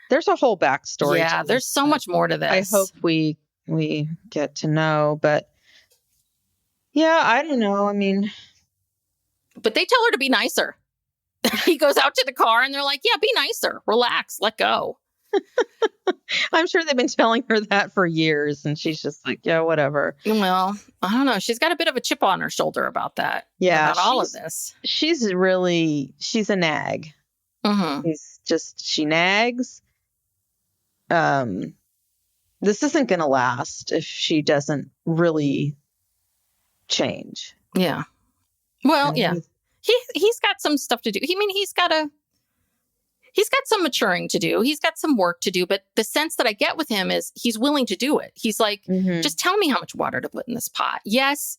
There's a whole backstory. Yeah, there's so much more to this. I hope we get to know, but yeah, I don't know. I mean, but they tell her to be nicer. He goes out to the car and they're like, yeah, be nicer, relax, let go. I'm sure they've been telling her that for years, and she's just like, yeah, whatever. Well, I don't know. She's got a bit of a chip on her shoulder about that. Yeah. About all of this. She's a nag. Mm-hmm. She nags. This isn't going to last if she doesn't really change. Yeah. Well, yeah. He's got some stuff to do. He's got some maturing to do. He's got some work to do. But the sense that I get with him is he's willing to do it. He's like, just tell me how much water to put in this pot. Yes.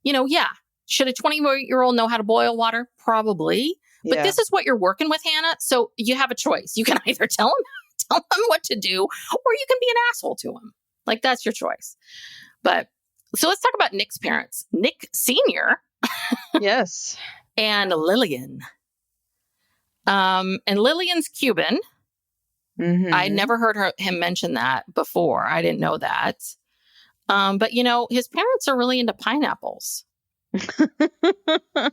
Yeah. Should a 20-year-old know how to boil water? Probably. But this is what you're working with, Hannah. So you have a choice. You can either tell him what to do, or you can be an asshole to him. Like, that's your choice. But so let's talk about Nick's parents. Nick Sr. Yes. And Lillian. And Lillian's Cuban. Mm-hmm. I'd never heard him mention that before. I didn't know that. But his parents are really into pineapples. I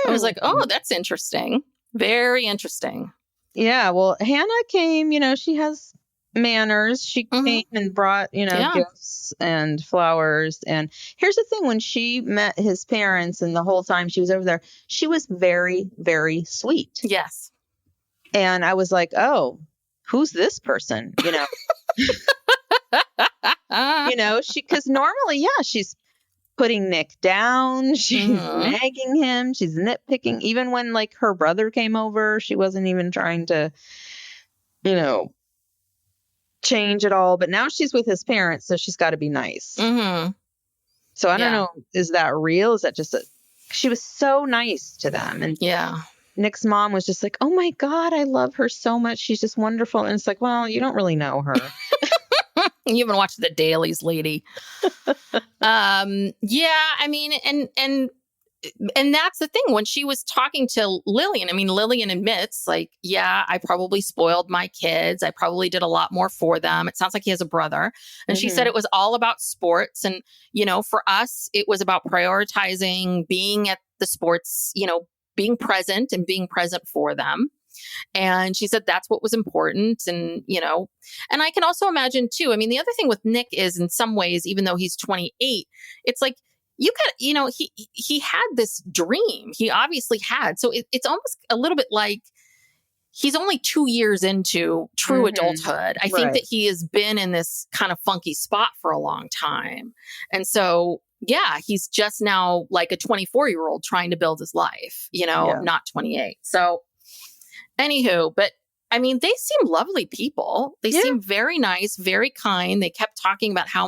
was like, oh, that's interesting. Very interesting. Yeah. Well, Hannah came, she has manners. She came and brought, gifts and flowers. And here's the thing. When she met his parents and the whole time she was over there, she was very, very sweet. Yes. And I was like, oh, who's this person? Because normally, she's putting Nick down. She's nagging him. She's nitpicking. Even when her brother came over, she wasn't even trying to, change at all. But now she's with his parents, so she's got to be nice. Mm-hmm. So I don't know. Is that real? Is that just she was so nice to them? And Nick's mom was just like, oh my God, I love her so much. She's just wonderful. And it's like, well, you don't really know her. You haven't watched the dailies, lady. And that's the thing. When she was talking to Lillian, Lillian admits, I probably spoiled my kids. I probably did a lot more for them. It sounds like he has a brother. And she said it was all about sports. And, for us, it was about prioritizing being at the sports, being present and being present for them. And she said that's what was important. And, and I can also imagine too, the other thing with Nick is in some ways, even though he's 28, it's like, you got, he had this dream. He obviously had. So it's almost a little bit like he's only 2 years into true adulthood. I think that he has been in this kind of funky spot for a long time. And so, he's just now like a 24-year-old trying to build his life, not 28. So anywho, but they seem lovely people. They seem very nice, very kind. They kept talking about how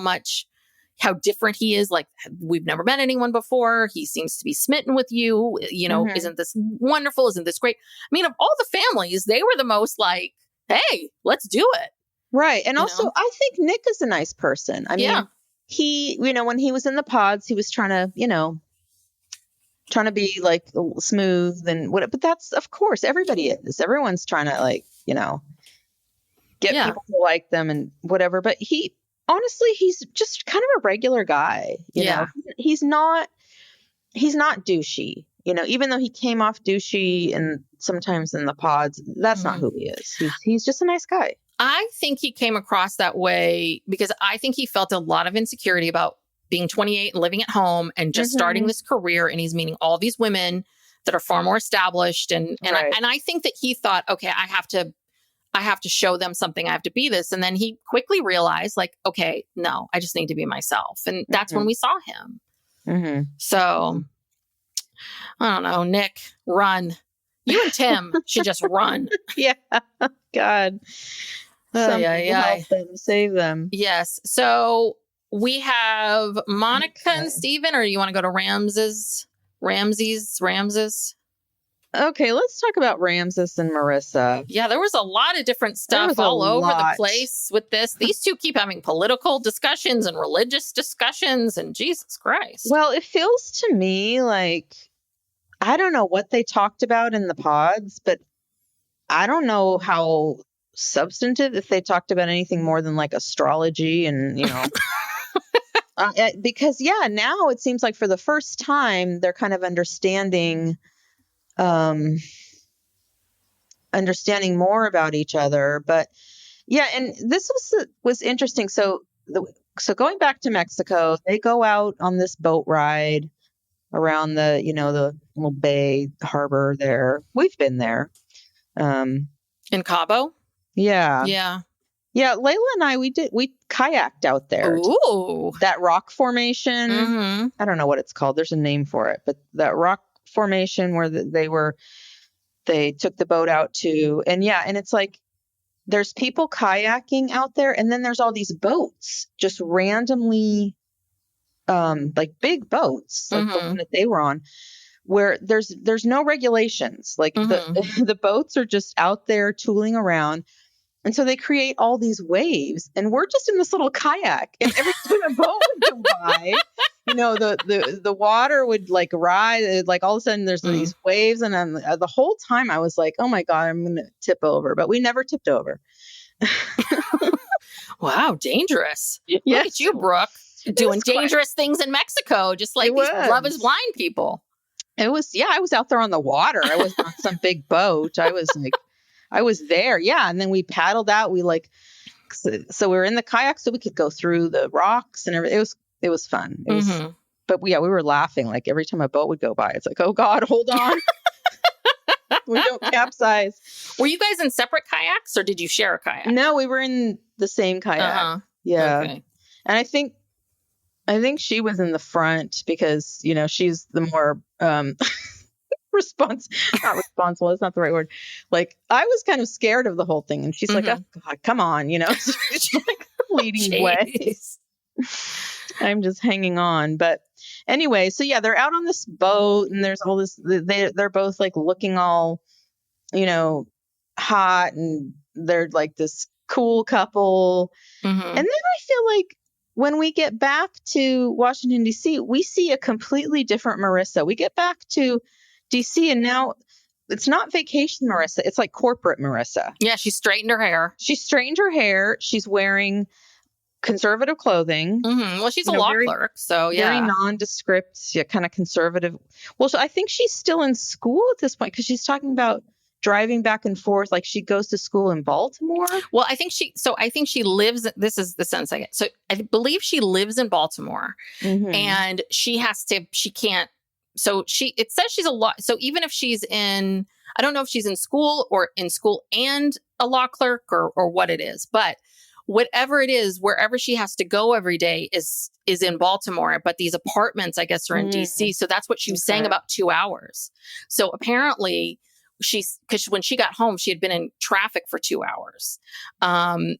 different he is. Like, we've never met anyone before. He seems to be smitten with you. Isn't this wonderful? Isn't this great? Of all the families, they were the most like, hey, let's do it. Right. And also, I think Nick is a nice person. He, when he was in the pods, he was trying to be like smooth and what, but that's, of course, everybody is. Everyone's trying to get people to like them and whatever. But honestly, he's just kind of a regular guy. You know, he's not douchey, even though he came off douchey and sometimes in the pods, that's not who he is. He's just a nice guy. I think he came across that way because I think he felt a lot of insecurity about being 28 and living at home and just starting this career. And he's meeting all these women that are far more established. And I think that he thought, okay, I have to show them something. I have to be this. And then he quickly realized okay, no, I just need to be myself. And that's when we saw him. So I don't know, Nick, run. You and Tim should just run. Yeah. God. Help them, save them. Yes. So we have Monica and Steven, or you want to go to Ramses? Okay, let's talk about Ramses and Marissa. Yeah, there was a lot of different stuff all over the place with this. These two keep having political discussions and religious discussions, and Jesus Christ. Well, it feels to me like, I don't know what they talked about in the pods, but I don't know how substantive, if they talked about anything more than like astrology and, because now it seems like for the first time they're kind of understanding more about each other. But yeah, and this was interesting. So going back to Mexico, they go out on this boat ride around the little bay harbor there. We've been there. In Cabo? Yeah. Yeah. Yeah, Layla and I, we kayaked out there. Ooh. That rock formation. Mm-hmm. I don't know what it's called. There's a name for it, but that rock formation where they took the boat out to, and it's like, there's people kayaking out there, and then there's all these boats just randomly, like big boats, like the one that they were on, where there's no regulations. Like the boats are just out there tooling around. And so they create all these waves, and we're just in this little kayak. And every time a boat would go by, the water would like rise. Like all of a sudden, there's these waves, and the whole time I was like, "Oh my god, I'm going to tip over!" But we never tipped over. Wow, dangerous! Yes. Look at you, Brooke, doing dangerous things in Mexico, just like these Love Is Blind people. It was, I was out there on the water. I was on some big boat. I was like. I was there. Yeah. And then we paddled out. We so we were in the kayak so we could go through the rocks and everything. It was fun. It was, but we were laughing. Like every time a boat would go by, it's like, oh God, hold on. We don't capsize. Were you guys in separate kayaks or did you share a kayak? No, we were in the same kayak. Yeah. Okay. And I think she was in the front because, she's the more, not responsible. That's not the right word. Like I was kind of scared of the whole thing, and she's like, "Oh God, come on," She's like leading the way. I'm just hanging on, but anyway, so they're out on this boat, and there's all this. They're both like looking all, hot, and they're like this cool couple. And then I feel like when we get back to Washington D.C., we see a completely different Marissa. We get back to DC, and now it's not vacation Marissa. It's like corporate Marissa. Yeah, she straightened her hair. She's wearing conservative clothing. Well, she's a law clerk, so very nondescript, kind of conservative. Well, so I think she's still in school at this point because she's talking about driving back and forth. Like she goes to school in Baltimore. Well, I think she lives. This is the sense I get. So I believe she lives in Baltimore, and she can't. So it says she's a law. So even if she's in, I don't know if she's in school and a law clerk or what it is, but whatever it is, wherever she has to go every day is in Baltimore. But these apartments, I guess, are in DC. So that's what she was saying about 2 hours. So apparently because when she got home, she had been in traffic for 2 hours. And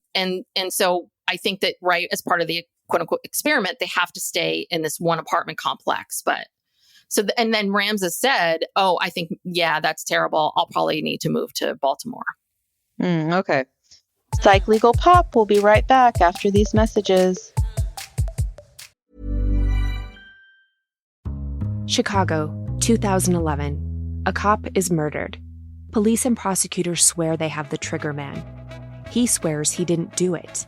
so I think that as part of the quote unquote experiment, they have to stay in this one apartment complex, but and then Ramses said, "Oh, I think, that's terrible. I'll probably need to move to Baltimore." Okay. Psych Legal Pop will be right back after these messages. Chicago, 2011. A cop is murdered. Police and prosecutors swear they have the trigger man. He swears he didn't do it.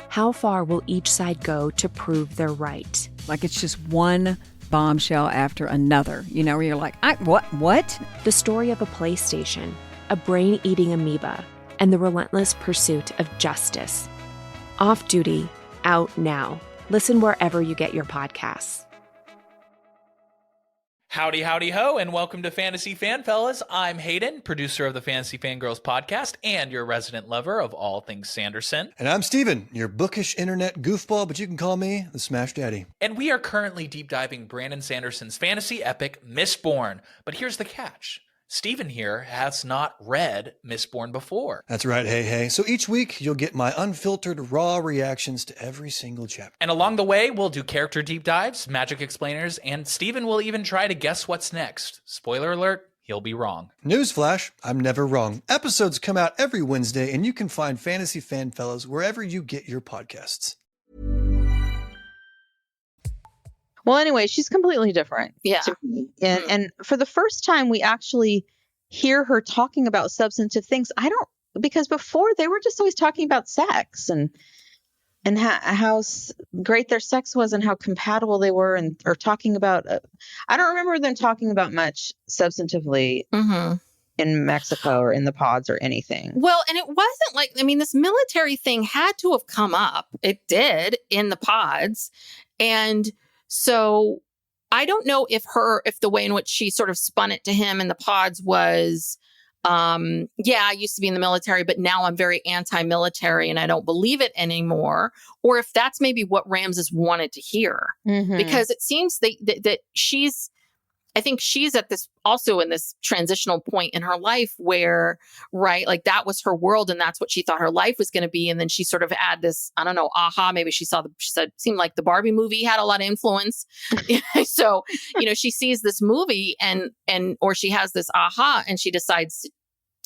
How far will each side go to prove they're right? Like it's just one bombshell after another, where you're like, what? The story of a PlayStation, a brain-eating amoeba, and the relentless pursuit of justice. Off Duty, out now. Listen wherever you get your podcasts. Howdy, howdy, ho, and welcome to Fantasy Fan Fellas. I'm Hayden, producer of the Fantasy Fangirls podcast and your resident lover of all things Sanderson. And I'm Steven, your bookish internet goofball, but you can call me the Smash Daddy. And we are currently deep diving Brandon Sanderson's fantasy epic, Mistborn. But here's the catch. Steven here has not read Mistborn before. That's right, hey. So each week, you'll get my unfiltered, raw reactions to every single chapter. And along the way, we'll do character deep dives, magic explainers, and Steven will even try to guess what's next. Spoiler alert, he'll be wrong. Newsflash, I'm never wrong. Episodes come out every Wednesday, and you can find Fantasy Fan Fellows wherever you get your podcasts. Well, anyway, she's completely different. Yeah. To me. And for the first time, we actually hear her talking about substantive things. Because before they were just always talking about sex and how great their sex was and how compatible they were, or talking about. I don't remember them talking about much substantively in Mexico or in the pods or anything. Well, and it wasn't like, this military thing had to have come up. It did in the pods, and so I don't know if the way in which she sort of spun it to him in the pods was, I used to be in the military, but now I'm very anti-military and I don't believe it anymore. Or if that's maybe what Ramses wanted to hear, because it seems that I think she's at this also in this transitional point in her life where, right, like that was her world and that's what she thought her life was going to be. And then she sort of had this, I don't know, aha, maybe she said, seemed like the Barbie movie had a lot of influence. So, she sees this movie or she has this aha and she decides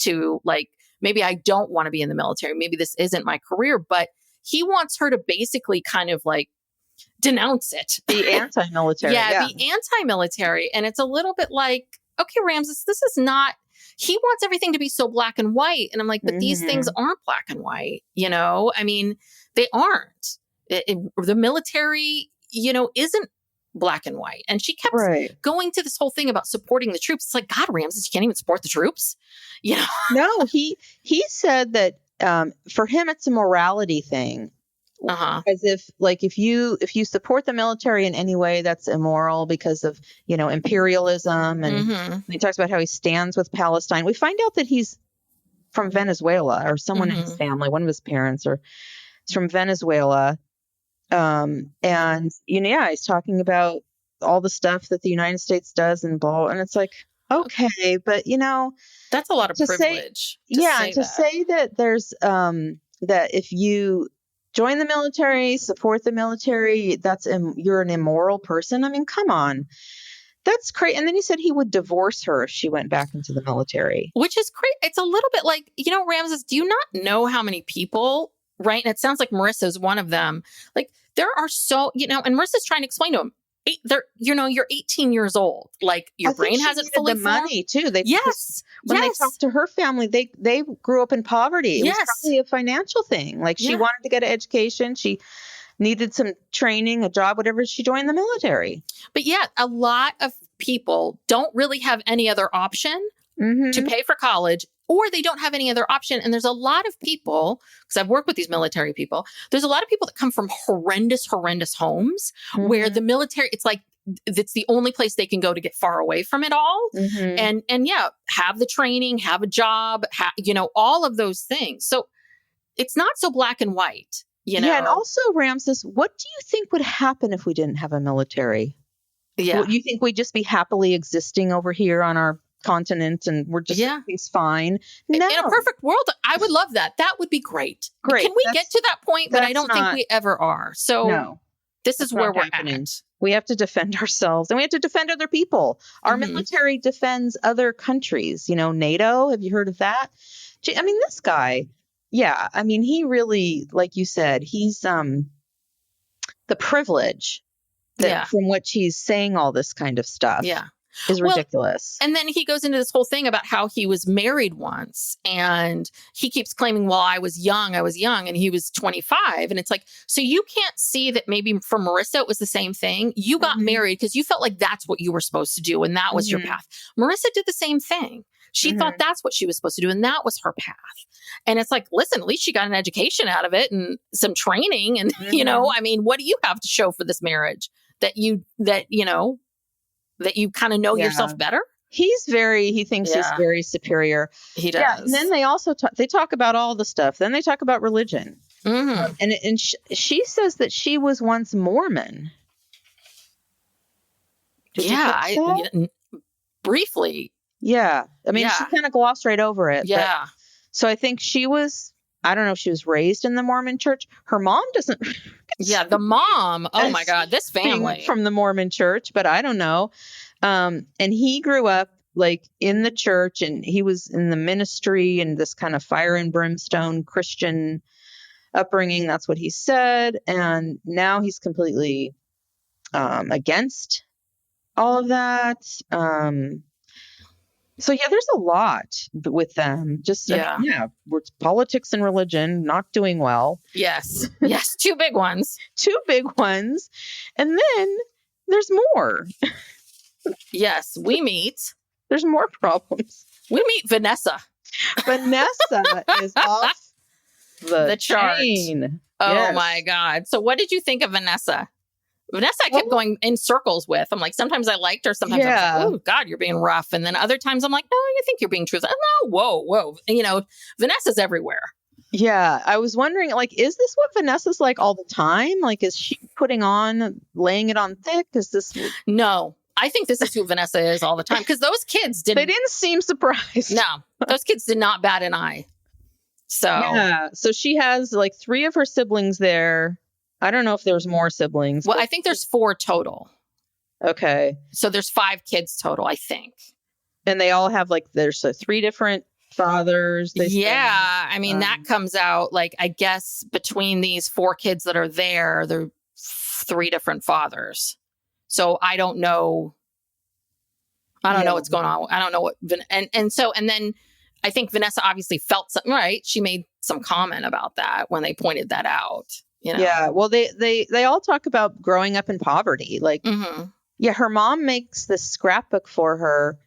to like, maybe I don't want to be in the military. Maybe this isn't my career, but he wants her to basically kind of like denounce it. The anti-military. Be anti-military. And it's a little bit like, okay, Ramses, this is not, he wants everything to be so black and white. And I'm like, but these things aren't black and white, they aren't. The military, isn't black and white. And she kept going to this whole thing about supporting the troops. It's like, God, Ramses, you can't even support the troops. No, he said that for him, it's a morality thing. As if you support the military in any way, that's immoral because of, imperialism. And he talks about how he stands with Palestine. We find out that he's from Venezuela, or someone in his family, one of his parents is from Venezuela. And he's talking about all the stuff that the United States does and blah. And it's like, okay, but that's a lot of privilege. To say that there's, that if you join the military, support the military, you're an immoral person. I mean, come on. That's crazy. And then he said he would divorce her if she went back into the military. Which is crazy. It's a little bit like, Ramses, do you not know how many people, right? And it sounds like Marissa's one of them. Like there are so, and Marissa's trying to explain to him, you're 18 years old. Like your brain hasn't fully the formed. Money too. When they talked to her family, they grew up in poverty. It was probably a financial thing. Like she wanted to get an education. She needed some training, a job, whatever. She joined the military. But a lot of people don't really have any other option to pay for college, or they don't have any other option. And there's a lot of people, because I've worked with these military people, there's a lot of people that come from horrendous homes where the military, it's like, it's the only place they can go to get far away from it all. And have the training, have a job, all of those things. So it's not so black and white, Yeah. And also, Ramses, what do you think would happen if we didn't have a military? Yeah. You think we'd just be happily existing over here on our continent and we're just everything's fine? No. In a perfect world, I would love that. That would be great. Can we get to that point? But I don't think we ever are. So this is where we're at. We have to defend ourselves and we have to defend other people. Our military defends other countries. NATO, have you heard of that? I mean, this guy, he really, like you said, he's the privilege from which he's saying all this kind of stuff. Is ridiculous. And then he goes into this whole thing about how he was married once and he keeps claiming, well, I was young and he was 25. And it's like, so you can't see that maybe for Marissa, it was the same thing. You got married because you felt like that's what you were supposed to do. And that was your path. Marissa did the same thing. She thought that's what she was supposed to do. And that was her path. And it's like, listen, at least she got an education out of it and some training. And, what do you have to show for this marriage that you kind of know yourself better? He thinks he's very superior. He does. Yeah, and then they also talk about all the stuff. Then they talk about religion. And she says that she was once Mormon. Briefly. Yeah. I mean, she kind of glossed right over it. Yeah. So I think I don't know if she was raised in the Mormon church. Her mom doesn't. The mom. Oh my God, this family from the Mormon church, but I don't know. And he grew up like in the church, and he was in the ministry and this kind of fire and brimstone Christian upbringing. That's what he said. And now he's completely against all of that. So yeah, there's a lot with them. Just it's politics and religion not doing well. Yes, two big ones. And then there's more. Yes, we meet. There's more problems. We meet Vanessa. Vanessa is off the chart. chain. Oh Yes. my God. So what did you think of Vanessa? Vanessa, I kept going in circles with. I'm like, sometimes I liked her. Sometimes I was like, oh, God, you're being rough. And then other times I'm like, no, I think you're being truthful. No, whoa. And, Vanessa's everywhere. Yeah. I was wondering, like, is this what Vanessa's like all the time? Like, is she laying it on thick? Is this? No, I think this is who Vanessa is all the time. Because those kids They didn't seem surprised. No, those kids did not bat an eye. So. Yeah. So she has like 3 of her siblings there. I don't know if there's more siblings. Well, I think there's 4 total. Okay. So there's 5 kids total, I think. And they all have there's 3 different fathers. I mean, that comes out I guess between these 4 kids that are there, there are 3 different fathers. So I don't know. I don't know what's going on. I don't know what. And then I think Vanessa obviously felt something, right? She made some comment about that when they pointed that out. Yeah. Well, they all talk about growing up in poverty. Yeah, her mom makes this scrapbook for her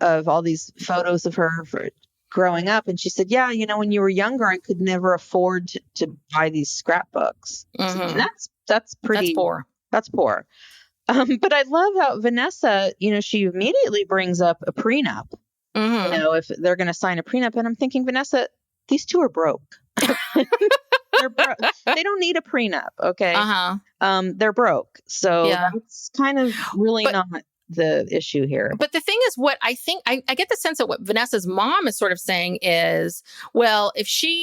of all these photos of her for growing up. And she said, yeah, when you were younger, I could never afford to buy these scrapbooks. Mm-hmm. And that's pretty. That's poor. That's poor. But I love how Vanessa, she immediately brings up a prenup. Mm-hmm. If they're going to sign a prenup. And I'm thinking, Vanessa, these 2 are broke. They don't need a prenup. Okay. They're broke. So that's kind of really not the issue here. But the thing is, what I think, I get the sense that what Vanessa's mom is sort of saying is, well,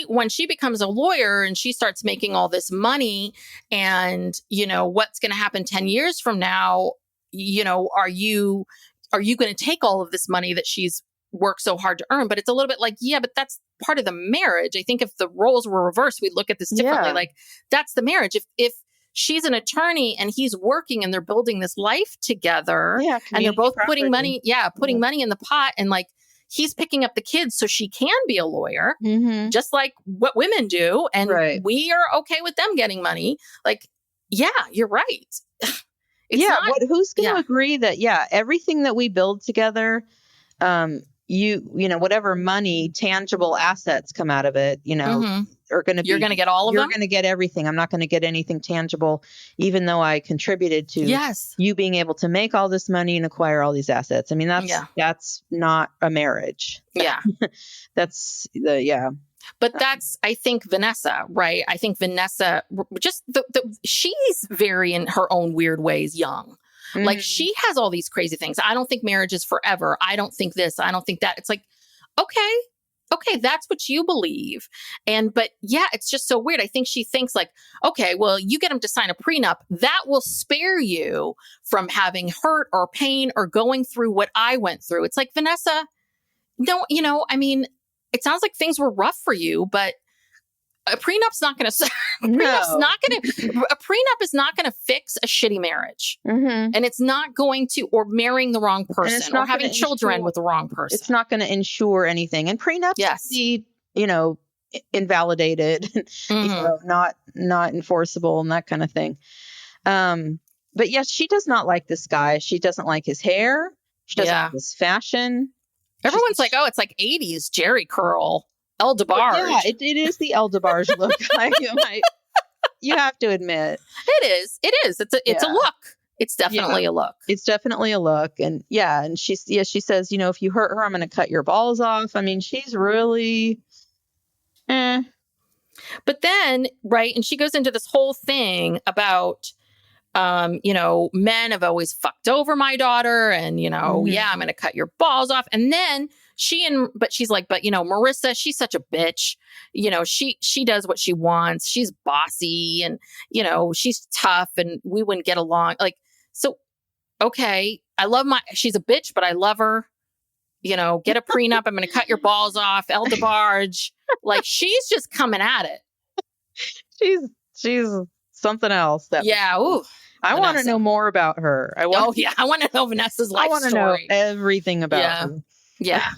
when she becomes a lawyer and she starts making all this money and, what's going to happen 10 years from now, are you going to take all of this money that she's worked so hard to earn? But it's a little bit but that's part of the marriage. I think if the roles were reversed, we'd look at this differently. That's the marriage. If she's an attorney and he's working and they're building this life together and they're both putting money in the pot, and he's picking up the kids so she can be a lawyer, just like what women do. And we are okay with them getting money. You're right. Who's going to agree that, everything that we build together, whatever money, tangible assets come out of it, are going to be. You're going to get all of them? You're going to get everything. I'm not going to get anything tangible, even though I contributed to you being able to make all this money and acquire all these assets. I mean, that's not a marriage. Yeah. That's But that's, I think, Vanessa, right? I think Vanessa, just she's very, in her own weird ways, young. She has all these crazy things. I don't think marriage is forever. I don't think this. I don't think that. It's okay, that's what you believe. But it's just so weird. I think she thinks okay, well, you get him to sign a prenup. That will spare you from having hurt or pain or going through what I went through. It's Vanessa, no, I mean, it sounds like things were rough for you, but a prenup's not going to. A prenup is not going to fix a shitty marriage, and it's not going to, or marrying the wrong person, or having children with the wrong person. It's not going to ensure anything. And prenups, be invalidated, not enforceable, and that kind of thing. But yes, she does not like this guy. She doesn't like his hair. She doesn't like his fashion. Everyone's like, oh, it's 80s Jerry curl. El DeBarge. Yeah, it is the El DeBarge look. You have to admit. It is. It's a look. It's definitely a look. It's definitely a look. And and she says, if you hurt her, I'm going to cut your balls off. I mean, she's really, But then, right, and she goes into this whole thing about, men have always fucked over my daughter, and, I'm going to cut your balls off. And then she's like, but Marissa, she's such a bitch. She does what she wants. She's bossy, and, she's tough, and we wouldn't get along. So, okay, she's a bitch, but I love her. get a prenup. I'm going to cut your balls off. El DeBarge. Like, she's just coming at it. She's something else. Yeah. Ooh. I want to know more about her. I want to know Vanessa's life story. I want to know everything about her. Yeah.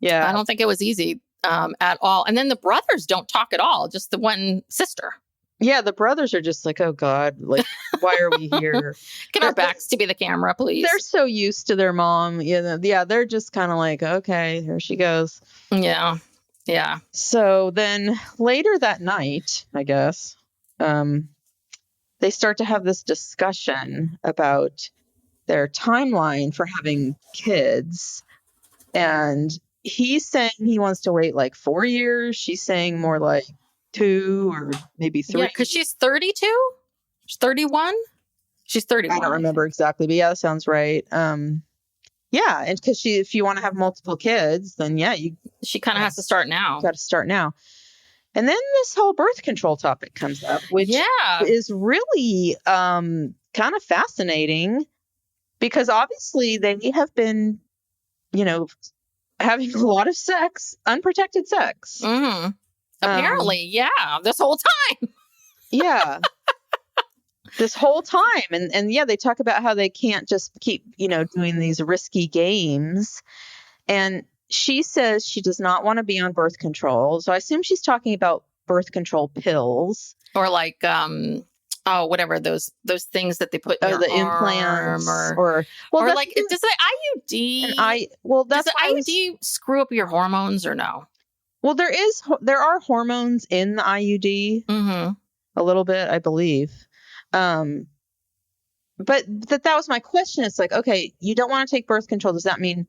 Yeah. I don't think it was easy at all. And then the brothers don't talk at all. Just the one sister. Yeah. The brothers are just like, oh God, like, why are we here? Get our backs to be the camera, please. They're so used to their mom. Yeah. They're just kind of like, okay, here she goes. Yeah. Yeah. So then later that night, I guess, they start to have this discussion about their timeline for having kids. And he's saying he wants to wait like 4 years. She's saying more like 2 or maybe 3. Yeah, because she's 32? She's 31? She's 31. I don't remember exactly, but yeah, that sounds right. Yeah, and because if you want to have multiple kids, then she kind of has to start now. Got to start now. And then this whole birth control topic comes up, which is really kind of fascinating because obviously they have been, having a lot of sex, unprotected sex. Mm-hmm. Apparently, this whole time. Yeah. This whole time. And they talk about how they can't just keep, doing these risky games. And she says she does not want to be on birth control. So I assume she's talking about birth control pills. Or like, whatever, those things that they put in your implants. Or like, does the IUD, does the IUD screw up your hormones or no? Well, there are hormones in the IUD. Mm-hmm. A little bit, I believe. But that was my question. It's like, okay, you don't want to take birth control. Does that mean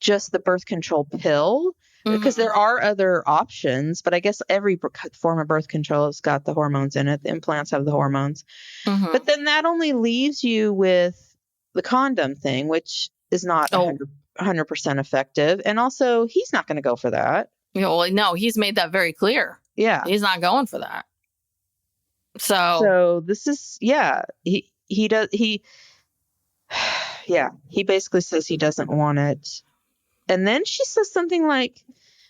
just the birth control pill? Because there are other options, but I guess every form of birth control has got the hormones in it. The implants have the hormones. Mm-hmm. But then that only leaves you with the condom thing, which is not 100% effective. And also, he's not going to go for that. Well, no, he's made that very clear. Yeah. He's not going for that. So this is, he basically says he doesn't want it. And then she says something like,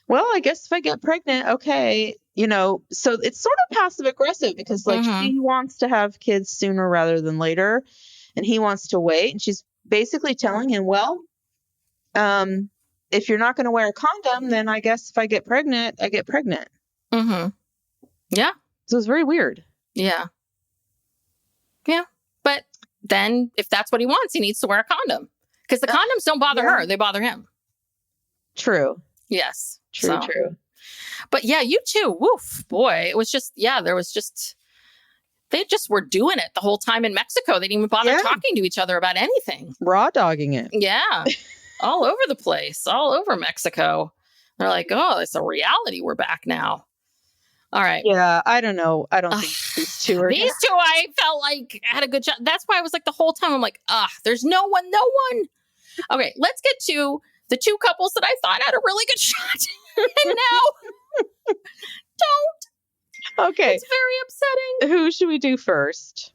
well, I guess if I get pregnant, okay, so it's sort of passive aggressive because she wants to have kids sooner rather than later and he wants to wait. And she's basically telling him, well, if you're not going to wear a condom, then I guess if I get pregnant, I get pregnant. Mm-hmm. Yeah. So it's very weird. Yeah. Yeah. But then if that's what he wants, he needs to wear a condom because the condoms don't bother her. They bother him. True. Yes. True. But yeah, you too. Woof. Boy, it was just, they just were doing it the whole time in Mexico. They didn't even bother talking to each other about anything. Raw dogging it. Yeah. All over the place. All over Mexico. They're like, oh, it's a reality. We're back now. All right. Yeah, I don't know. I don't think these two are. These two, I felt like had a good shot. That's why I was like the whole time, I'm like, there's no one. Okay, let's get to the two couples that I thought had a really good shot. And now, don't. Okay. It's very upsetting. Who should we do first?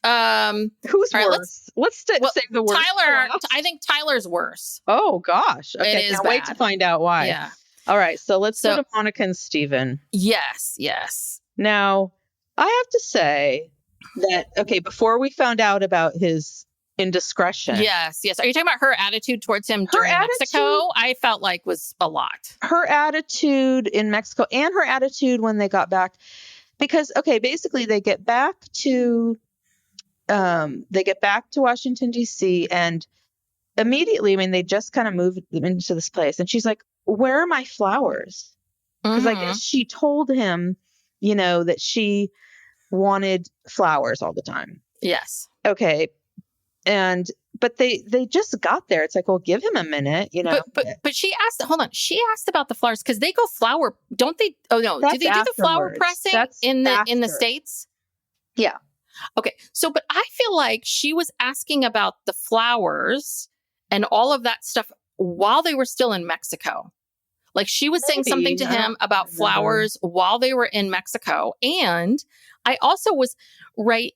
Who's worse? Let's save the worst. Tyler. I think Tyler's worse. Oh, gosh. Okay, now wait to find out why. Yeah. All right, so let's go to Monica and Steven. Yes. Now, I have to say that, before we found out about his indiscretion. Yes. Are you talking about her attitude towards him during Mexico? I felt like was a lot. Her attitude in Mexico and her attitude when they got back. Because, basically they get back to Washington, D.C. and immediately, they just kind of moved into this place. And she's like, where are my flowers? Because I guess she told him, that she wanted flowers all the time. Yes. Okay. But they just got there. It's like, well, give him a minute, But she asked, hold on. She asked about the flowers because they go flower, don't they? Oh no. Do they do the flower pressing in the States? Yeah. Okay. So, but I feel like she was asking about the flowers and all of that stuff while they were still in Mexico. Like she was saying something to him about flowers while they were in Mexico. And I also was right.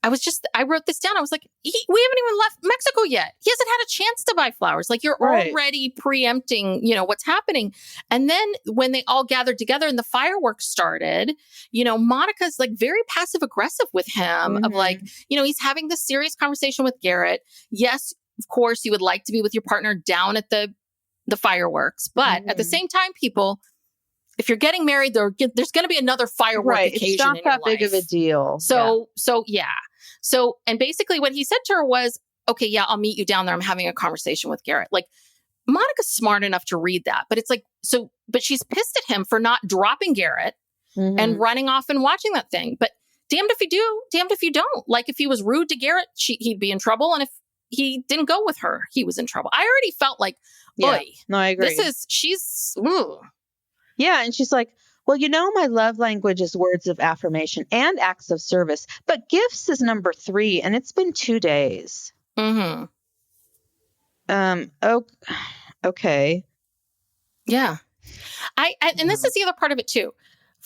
I wrote this down. I was like, we haven't even left Mexico yet. He hasn't had a chance to buy flowers. Like, you're already preempting, what's happening. And then when they all gathered together and the fireworks started, Monica's like very passive aggressive with him of like, he's having this serious conversation with Garrett. Yes, of course, you would like to be with your partner down at the fireworks. But at the same time, people, if you're getting married, there's going to be another firework occasion. It's not that big of a deal. So yeah. So, and basically what he said to her was, okay, yeah, I'll meet you down there. I'm having a conversation with Garrett. Like, Monica's smart enough to read that, but it's like, but she's pissed at him for not dropping Garrett and running off and watching that thing. But damned if you do, damned if you don't. Like, if he was rude to Garrett, he'd be in trouble. And if he didn't go with her, he was in trouble. I already felt like, boy, no, I agree. Yeah. And she's like, well, my love language is words of affirmation and acts of service, but gifts is number 3, and it's been 2 days. Mm-hmm. Okay. Yeah. And this is the other part of it too.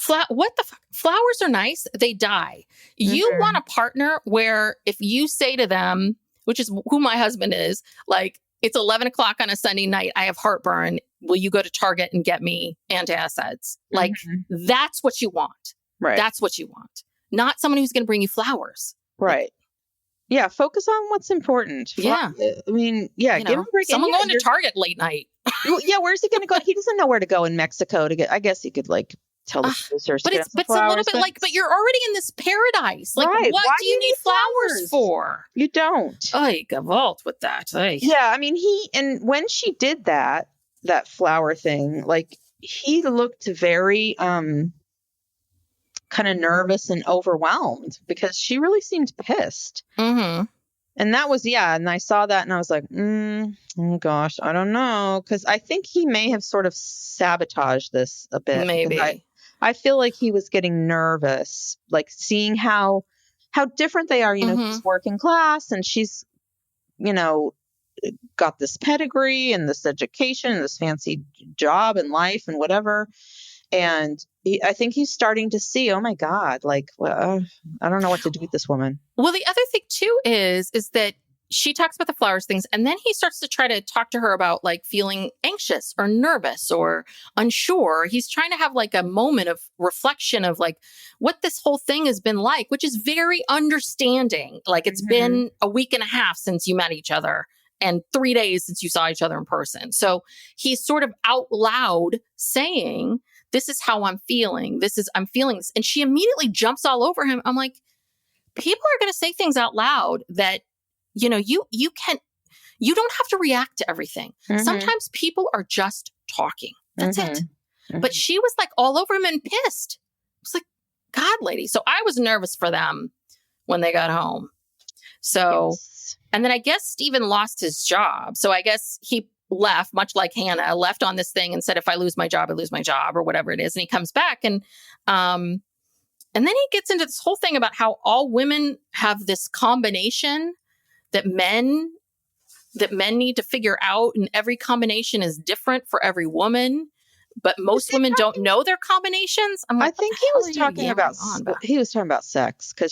What the fuck? Flowers are nice. They die. You want a partner where if you say to them, which is who my husband is, like, it's 11 o'clock on a Sunday night, I have heartburn. Will you go to Target and get me antacids? Like, that's what you want. Right. That's what you want. Not someone who's going to bring you flowers. Right. Yeah. Focus on what's important. Yeah. I mean, yeah. Give him a break. Someone going to Target late night. Well, yeah. Where's he going to go? He doesn't know where to go in Mexico to get, I guess he could like tell the producers. But it's a little bit like, but you're already in this paradise. Like, right. What do you need flowers for? You don't. Ay, gavalt with that. Ay. Yeah. I mean, and when she did that flower thing, like, he looked very, kind of nervous and overwhelmed because she really seemed pissed. Mm-hmm. And that was, and I saw that and I was like, oh gosh, I don't know. Because I think he may have sort of sabotaged this a bit. Maybe. I feel like he was getting nervous, like seeing how different they are. He's working class and she's, got this pedigree and this education and this fancy job and life and whatever. And I think he's starting to see, oh my God, like, well, I don't know what to do with this woman. Well, the other thing too is that she talks about the flowers things, and then he starts to try to talk to her about like feeling anxious or nervous or unsure. He's trying to have like a moment of reflection of like what this whole thing has been like, which is very understanding. Like, it's been a week and a half since you met each other and 3 days since you saw each other in person. So he's sort of out loud saying, this is how I'm feeling. I'm feeling this. And she immediately jumps all over him. I'm like, people are going to say things out loud that, you don't have to react to everything. Sometimes people are just talking. That's it. But she was like all over him and pissed. I was like, God, lady. So I was nervous for them when they got home. So, and then I guess Stephen lost his job. So I guess he left, much like Hannah, left on this thing and said, if I lose my job, I lose my job, or whatever it is. And he comes back and then he gets into this whole thing about how all women have this combination that men need to figure out. And every combination is different for every woman. But most women don't know their combinations. I'm like, I think he was talking about sex. Okay.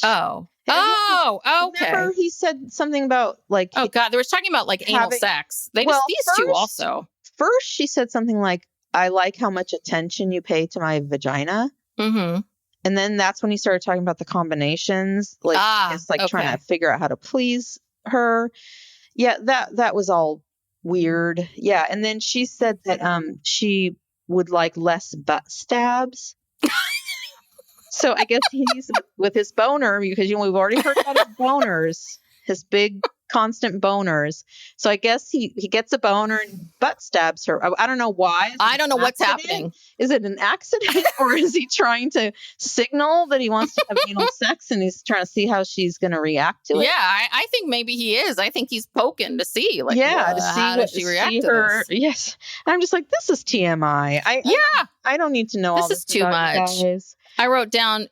Remember he said something about like, oh God, they were talking about like anal sex. These two also. First, she said something like, I like how much attention you pay to my vagina. Mm-hmm. And then that's when he started talking about the combinations. Like, it's like trying to figure out how to please her. Yeah, that was all weird. Yeah. And then she said that she would like less butt stabs. So I guess he's with his boner, because we've already heard about his boners, his big constant boners. So I guess he gets a boner and butt stabs her. I don't know why. I don't know what's happening. Is it an accident, or is he trying to signal that he wants to have anal sex and he's trying to see how she's going to react to it? Yeah, I think maybe he is. I think he's poking to see, like, to see how does she react to this? Yes. And I'm just like, this is TMI. I don't need to know all this. This is too much. Guys. I wrote down,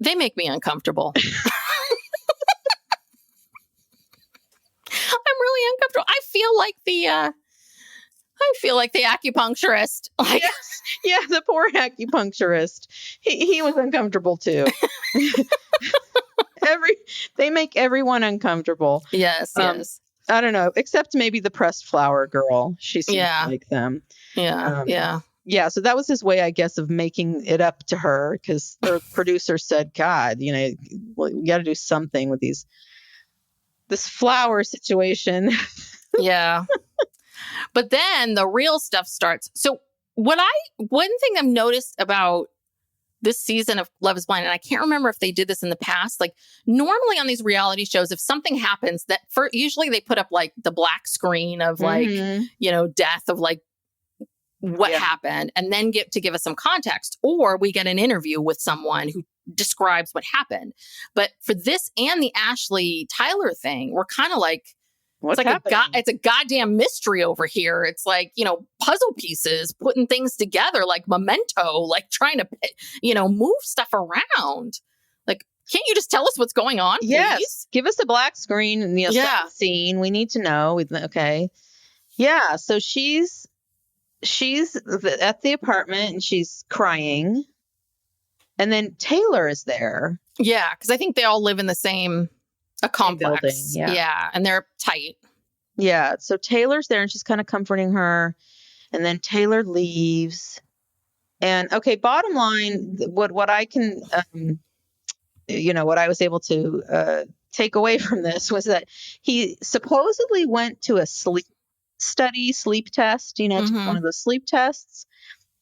they make me uncomfortable. I'm really uncomfortable. I feel like the acupuncturist. Like, yes. Yeah, the poor acupuncturist. He was uncomfortable too. They make everyone uncomfortable. Yes, yes. I don't know, except maybe the pressed flower girl. She seems like them. Yeah. Yeah, so that was his way, I guess, of making it up to her, because her producer said, God, we got to do something with this flower situation. Yeah. But then the real stuff starts. So one thing I've noticed about this season of Love is Blind, and I can't remember if they did this in the past, like normally on these reality shows, if something happens usually they put up like the black screen of like, death of like, what happened, and then give us some context, or we get an interview with someone who describes what happened. But for this and the Ashley Tyler thing, we're kind of like, it's a goddamn mystery over here. It's like, puzzle pieces, putting things together like Memento, like trying to, move stuff around. Like, can't you just tell us what's going on, please? Yes. Give us a black screen and the scene. We need to know. Okay. Yeah. So she's at the apartment and she's crying. And then Taylor is there. Yeah, because I think they all live in the same complex. Building, yeah, and they're tight. Yeah, so Taylor's there and she's kind of comforting her. And then Taylor leaves. And okay, bottom line, what I can, what I was able to take away from this was that he supposedly went to a sleep test, took one of those sleep tests.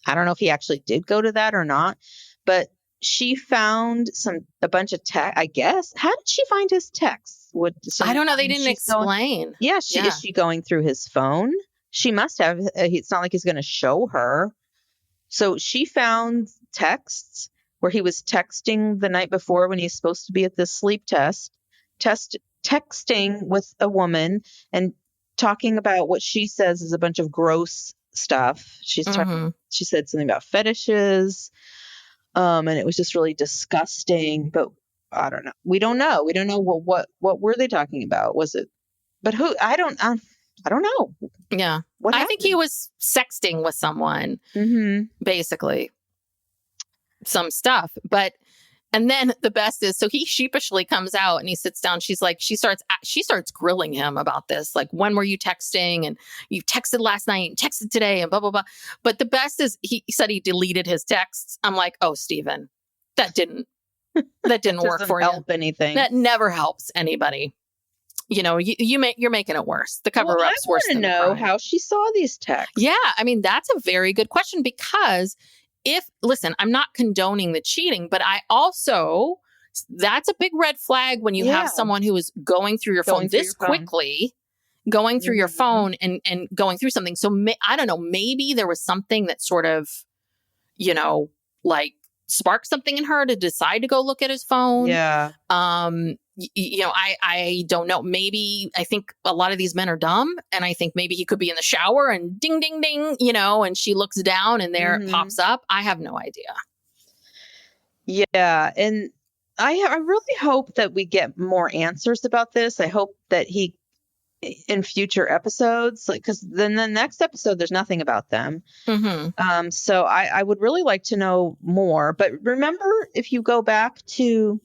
I don't know if he actually did go to that or not, but she found a bunch of text, I guess. How did she find his texts? I don't know. They didn't explain. Is she going through his phone? She must have. It's not like he's going to show her. So she found texts where he was texting the night before when he's supposed to be at this sleep test, texting with a woman and talking about what she says is a bunch of gross stuff. She said something about fetishes. And it was just really disgusting, but I don't know. We don't know. What were they talking about? Was it, but who, I don't know. Yeah. I think he was sexting with someone, basically some stuff, and then the best is, so he sheepishly comes out and he sits down. She starts grilling him about this. Like, when were you texting? And you texted last night and texted today and blah, blah, blah. But the best is he said he deleted his texts. I'm like, oh, Steven, that didn't work for you. Help anything. That never helps anybody. You're making it worse. The cover-up's worse than the crime. I want to know how she saw these texts. Yeah. I mean, that's a very good question, because listen, I'm not condoning the cheating, but that's a big red flag when you have someone who is going through your phone this quickly, going through your phone and going through something. So I don't know, maybe there was something that sort of, like sparked something in her to decide to go look at his phone. Yeah. I don't know. Maybe I think a lot of these men are dumb, and I think maybe he could be in the shower and ding, ding, ding, and she looks down and there it pops up. I have no idea. Yeah. And I really hope that we get more answers about this. I hope that in future episodes, because then the next episode, there's nothing about them. So I would really like to know more. But remember, if you go back to,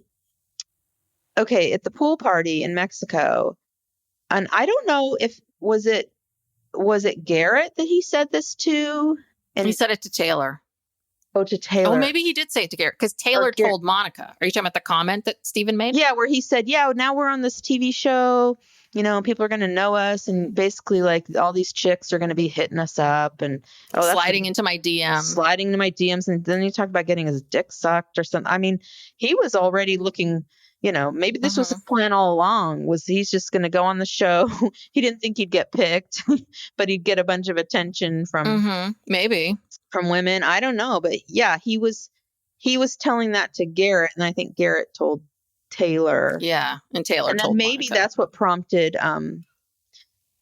at the pool party in Mexico, and I don't know if was it Garrett that he said this to, and he said it to Taylor. Oh, to Taylor. Oh, maybe he did say it to Garrett, because Taylor told Monica. Are you talking about the comment that Steven made? Yeah, where he said, now we're on this TV show, people are going to know us, and basically like all these chicks are going to be hitting us up and sliding into my DMs. And then he talked about getting his dick sucked or something. I mean, he was already looking, maybe this was his plan all along, was he's just going to go on the show. He didn't think he'd get picked, but he'd get a bunch of attention from from women. I don't know. But yeah, he was telling that to Garrett, and I think Garrett told Taylor. Yeah. And Taylor told then maybe Monica. That's what prompted,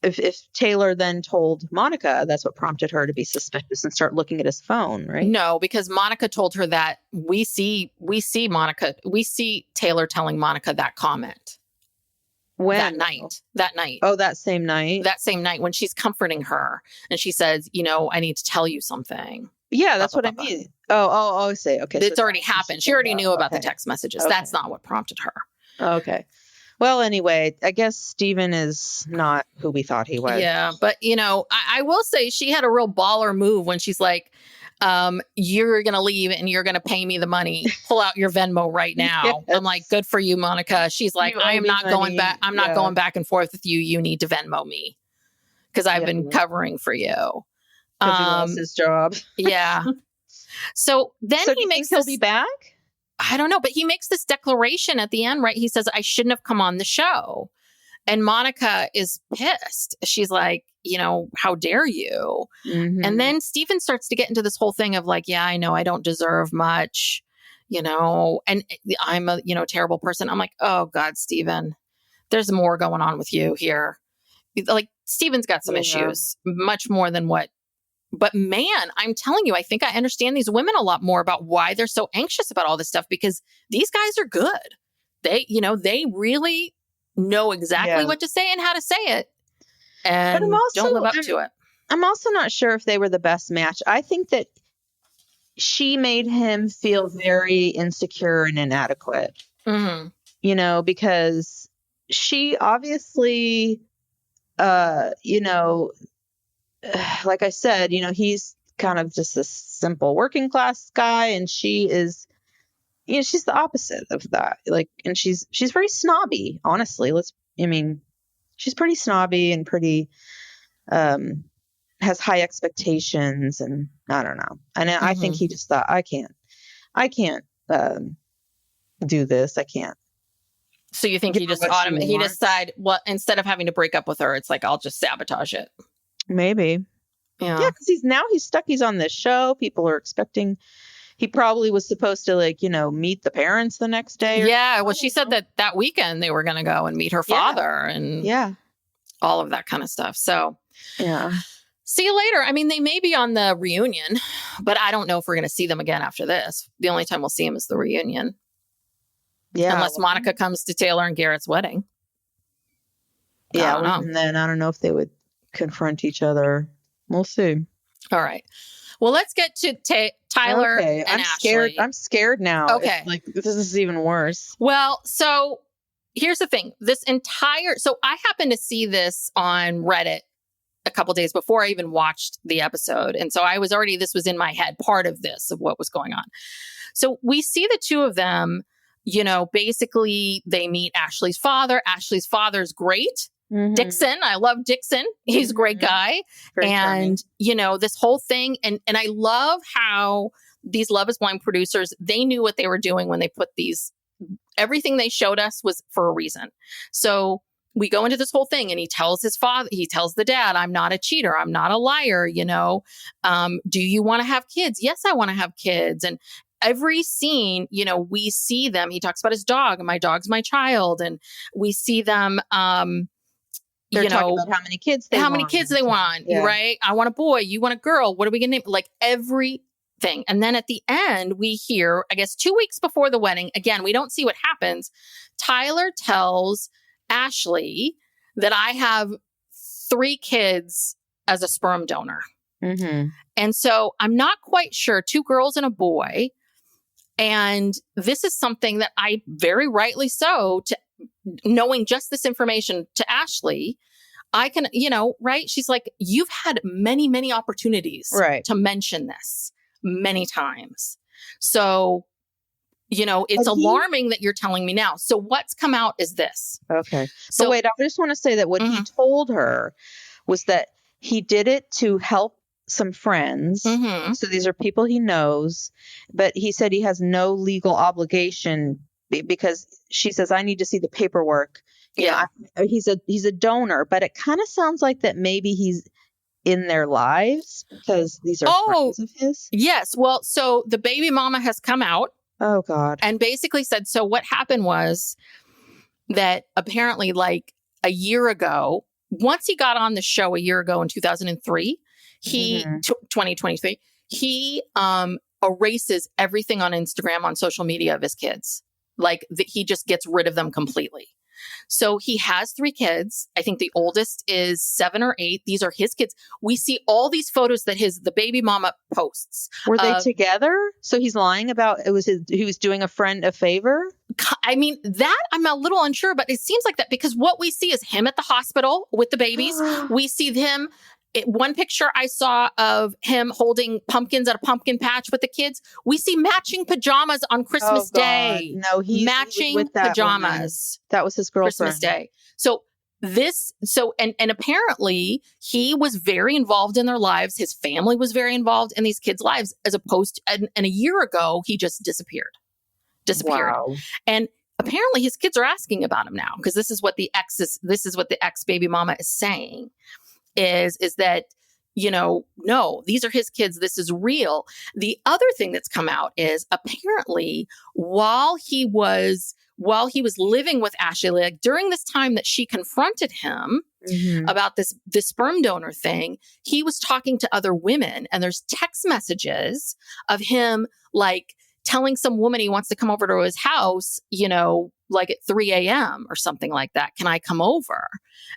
if Taylor then told Monica, that's what prompted her to be suspicious and start looking at his phone, right? No, because Monica told her that we see Taylor telling Monica that comment. When? That night. Oh, that same night? That same night when she's comforting her and she says, I need to tell you something. Yeah, that's what I mean. Oh, I see. Okay. It's already happened. She already knew about the text messages. Okay. That's not what prompted her. Okay. Well, anyway, I guess Steven is not who we thought he was. Yeah. But, I will say she had a real baller move when she's like, you're going to leave and you're going to pay me the money. Pull out your Venmo right now. Yes. I'm like, good for you, Monica. She's like, You I owe am me not money. going back. I'm not going back and forth with you. You need to Venmo me because I've been covering for you. Because he lost his job. Yeah. So then So do he you makes think he'll this, be back? I don't know, but he makes this declaration at the end, right? He says, I shouldn't have come on the show. And Monica is pissed. She's like, how dare you? Mm-hmm. And then Stephen starts to get into this whole thing of like, yeah, I know I don't deserve much, and I'm a, terrible person. I'm like, oh God, Stephen, there's more going on with you here. Like Stephen's got some issues, much more than what. But man, I'm telling you, I think I understand these women a lot more about why they're so anxious about all this stuff, because these guys are good. They really know exactly what to say and how to say it. And don't live up to it. I'm also not sure if they were the best match. I think that she made him feel very insecure and inadequate, because she obviously, like I said, he's kind of just a simple working class guy, and she is, she's the opposite of that. Like, and she's very snobby, honestly. She's pretty snobby and pretty, has high expectations, and I don't know. And I think he just thought, I can't do this. I can't. So you think he just decided, well, instead of having to break up with her, it's like, I'll just sabotage it. Maybe. Yeah, because he's stuck. He's on this show. People are expecting. He probably was supposed to meet the parents the next day. Yeah. Well, she said that weekend they were going to go and meet her father and all of that kind of stuff. So see you later. I mean, they may be on the reunion, but I don't know if we're going to see them again after this. The only time we'll see them is the reunion. Yeah. Unless Monica comes to Taylor and Garrett's wedding. Yeah. And then I don't know if they would confront each other. We'll see. All right. Well, let's get to Tyler and I'm Ashley. I'm scared now. Okay. This is even worse. Well, so here's the thing. So I happened to see this on Reddit a couple days before I even watched the episode. And so this was in my head, part of what was going on. So we see the two of them, basically they meet Ashley's father. Ashley's father's great. Mm-hmm. Dixon. I love Dixon. He's a great guy. Very and, this whole thing. And I love how these Love is Blind producers, they knew what they were doing when they put everything they showed us was for a reason. So we go into this whole thing and he tells the dad, I'm not a cheater. I'm not a liar. Do you want to have kids? Yes, I want to have kids. And every scene, we see them. He talks about his dog, and my dog's my child. And we see them, they're talking about how many kids they want. Yeah. Right? I want a boy. You want a girl. What are we going to name? Like everything. And then at the end, we hear, I guess 2 weeks before the wedding, again, we don't see what happens. Tyler tells Ashley that I have 3 kids as a sperm donor. Mm-hmm. And so I'm not quite sure, 2 girls and a boy. And this is something that I very rightly so, to knowing just this information to Ashley, I can, right? She's like, you've had many, many opportunities to mention this many times. So, it's alarming that you're telling me now. So what's come out is this. Okay. So but wait, I just want to say that what he told her was that he did it to help some friends. Mm-hmm. So these are people he knows, but he said he has no legal obligation because she says, I need to see the paperwork. He's a donor, but it kind of sounds like that maybe he's in their lives because these are friends of his. Yes. Well, so the baby mama has come out. Oh, God. And basically said, so what happened was that apparently like a year ago, once he got on the show a year ago in 2003, 2023, he erases everything on Instagram, on social media of his kids. Like he just gets rid of them completely. So he has 3 kids. I think the oldest is 7 or 8. These are his kids. We see all these photos that the baby mama posts. Were they together? So he's lying about he was doing a friend a favor? I mean, that I'm a little unsure, but it seems like that because what we see is him at the hospital with the babies. We see him. One picture I saw of him holding pumpkins at a pumpkin patch with the kids. We see matching pajamas on Christmas Day. No, he's matching with that pajamas. Woman. That was his girlfriend. Christmas Day. And apparently he was very involved in their lives. His family was very involved in these kids' lives, as opposed to, and a year ago, he just disappeared. Wow. And apparently his kids are asking about him now, because this is what the ex baby mama is saying. Is that, no, these are his kids. This is real. The other thing that's come out is apparently while he was living with Ashley, like during this time that she confronted him about this sperm donor thing, he was talking to other women, and there's text messages of him like telling some woman he wants to come over to his house, like at 3 a.m. or something like that. Can I come over?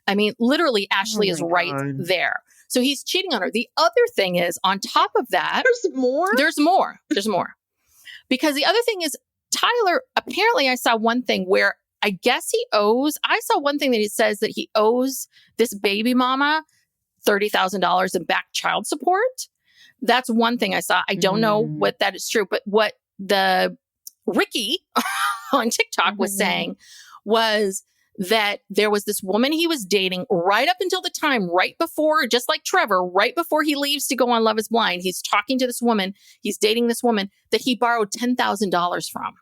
I mean, literally, Ashley is right there. So he's cheating on her. The other thing is, on top of that, There's more. Because the other thing is, Tyler, apparently I saw one thing where I saw one thing that he says that he owes this baby mama $30,000 in back child support. That's one thing I saw. I don't know what that is true, but what the Ricky on TikTok was saying was that there was this woman he was dating right up until the time, right before, just like Trevor, right before he leaves to go on Love is Blind. He's talking to this woman. He's dating this woman that he borrowed $10,000 from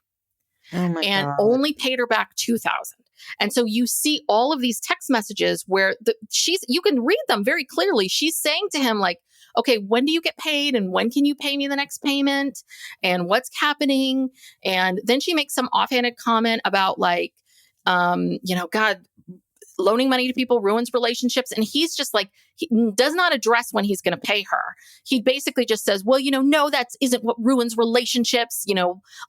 and only paid her back $2,000. And so you see all of these text messages where you can read them very clearly. She's saying to him, like, okay, when do you get paid? And when can you pay me the next payment? And what's happening? And then she makes some offhanded comment about like, God, loaning money to people ruins relationships. And he's just like, he does not address when he's going to pay her. He basically just says, well, no, that isn't what ruins relationships.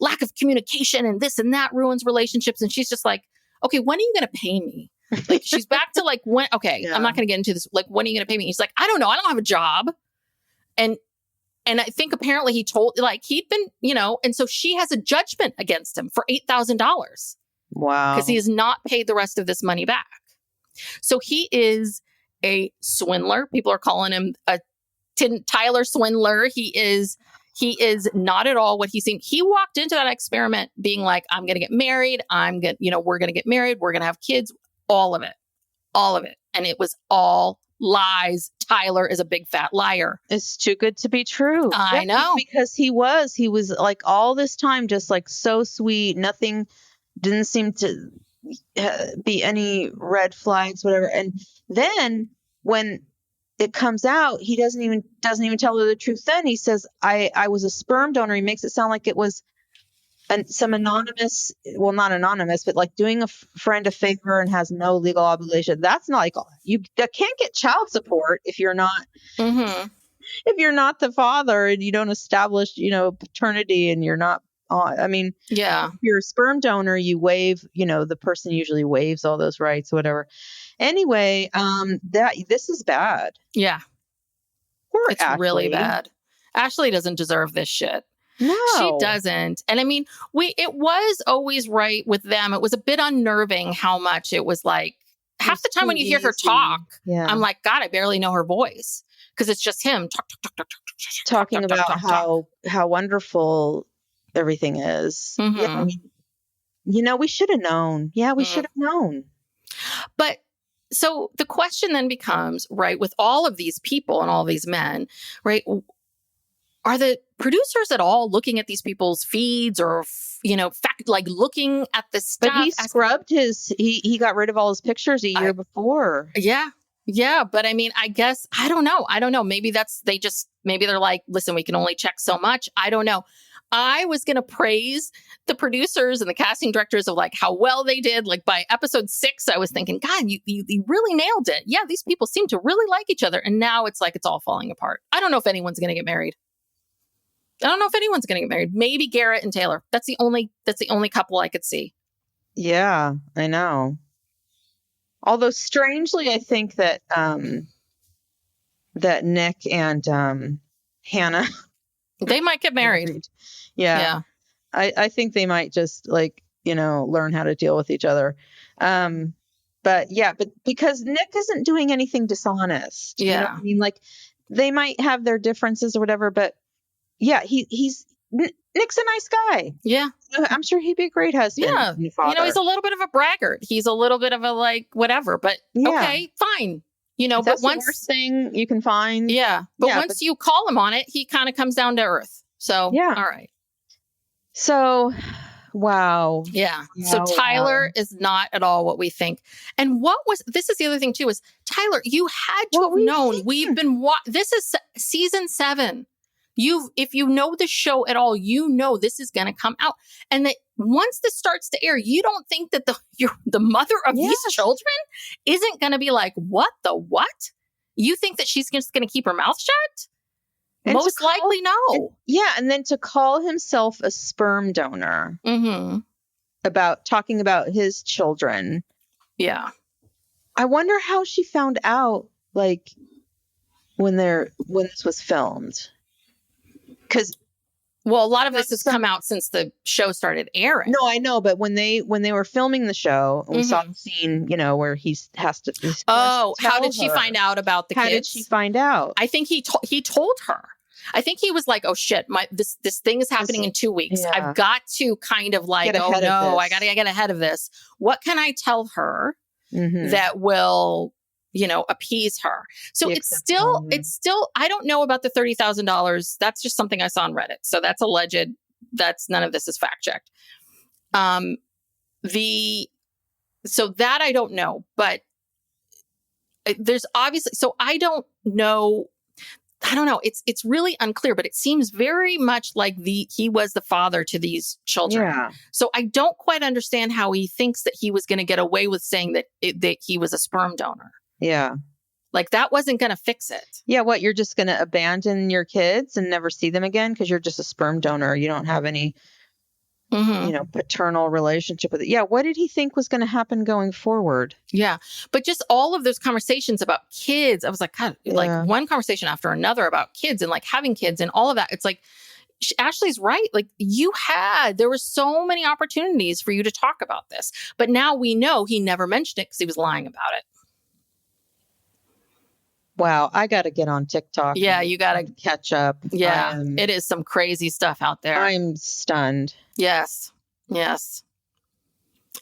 Lack of communication and this and that ruins relationships. And she's just like, okay, when are you going to pay me? Like, she's back to like, when, okay, I'm not going to get into this. Like, when are you going to pay me? He's like, I don't know. I don't have a job. And I think apparently he told, like, he'd been, and so she has a judgment against him for $8,000. Wow. Because he has not paid the rest of this money back. So he is a swindler. People are calling him a Tyler swindler. He is not at all what he seemed. He walked into that experiment being like, I'm going to get married. We're going to get married. We're going to have kids. All of it. And it was all lies. Tyler is a big fat liar. It's too good to be true. I know. Because he was like all this time, just like so sweet. Nothing didn't seem to be any red flags, whatever. And then when it comes out, he doesn't even tell her the truth. Then he says, I was a sperm donor. He makes it sound like it was some anonymous, well, not anonymous, but like doing a friend a favor and has no legal obligation. That's not like you can't get child support if you're not, if you're not the father and you don't establish, paternity and you're not, if you're a sperm donor, you waive, the person usually waives all those rights, whatever. Anyway, this is bad. Yeah. It's Ashley. Really bad. Ashley doesn't deserve this shit. No, she doesn't. And I mean, it was always right with them. It was a bit unnerving how much it was like half the time when you hear her talk, I'm like, God, I barely know her voice because it's just him talking about how wonderful everything is. Mm-hmm. Yeah, I mean, we should have known. Yeah, we should have known. But so the question then becomes, right, with all of these people and all these men, right, are the producers at all looking at these people's feeds or, looking at the stuff? But he scrubbed he got rid of all his pictures a year before. Yeah. Yeah. But I mean, I guess, I don't know. Maybe maybe they're like, listen, we can only check so much. I don't know. I was going to praise the producers and the casting directors of like how well they did. Like by episode 6, I was thinking, God, you really nailed it. Yeah, these people seem to really like each other. And now it's like, it's all falling apart. I don't know if anyone's going to get married. Maybe Garrett and Taylor. That's the only couple I could see. Yeah, I know. Although strangely, I think that that Nick and Hannah they might get married. Yeah. I think they might just like learn how to deal with each other. But because Nick isn't doing anything dishonest. You know what I mean? Like, they might have their differences or whatever, but yeah, Nick's a nice guy. Yeah. I'm sure he'd be a great husband. Yeah. He's a little bit of a braggart. He's a little bit of a like, whatever, but okay, fine. But that's once the worst thing you can find. Yeah. But once you call him on it, he kind of comes down to earth. So, all right. So, wow. Yeah. So Tyler is not at all what we think. And this is the other thing too, is Tyler, you had to have known we've been, this is season 7. If you know the show at all, this is going to come out. And that once this starts to air, you don't think that the mother of these children isn't going to be like, what the what? You think that she's just going to keep her mouth shut? And most likely no. And then to call himself a sperm donor talking about his children. Yeah. I wonder how she found out, like, when this was filmed. Because a lot of this has come out since the show started airing. No, I know, but when they were filming the show, we saw the scene, where he has to. How did she find out about the kids? How did she find out? I think he told her. I think he was like, "Oh shit, this thing is happening in 2 weeks. Yeah. I've got to kind of like, I got to get ahead of this. What can I tell her that will?" appease her. So it's still, I don't know about the $30,000. That's just something I saw on Reddit. So that's alleged. None of this is fact checked. So that I don't know, but there's obviously, so I don't know. It's really unclear, but it seems very much like he was the father to these children. Yeah. So I don't quite understand how he thinks that he was going to get away with saying that he was a sperm donor. Yeah. Like, that wasn't going to fix it. Yeah. What? You're just going to abandon your kids and never see them again because you're just a sperm donor. You don't have any, paternal relationship with it. Yeah. What did he think was going to happen going forward? Yeah. But just all of those conversations about kids, I was like, God, like one conversation after another about kids and like having kids and all of that. It's like, Ashley's right. Like, there were so many opportunities for you to talk about this, but now we know he never mentioned it because he was lying about it. Wow, I got to get on TikTok. Yeah, you got to catch up. Yeah, it is some crazy stuff out there. I'm stunned. Yes.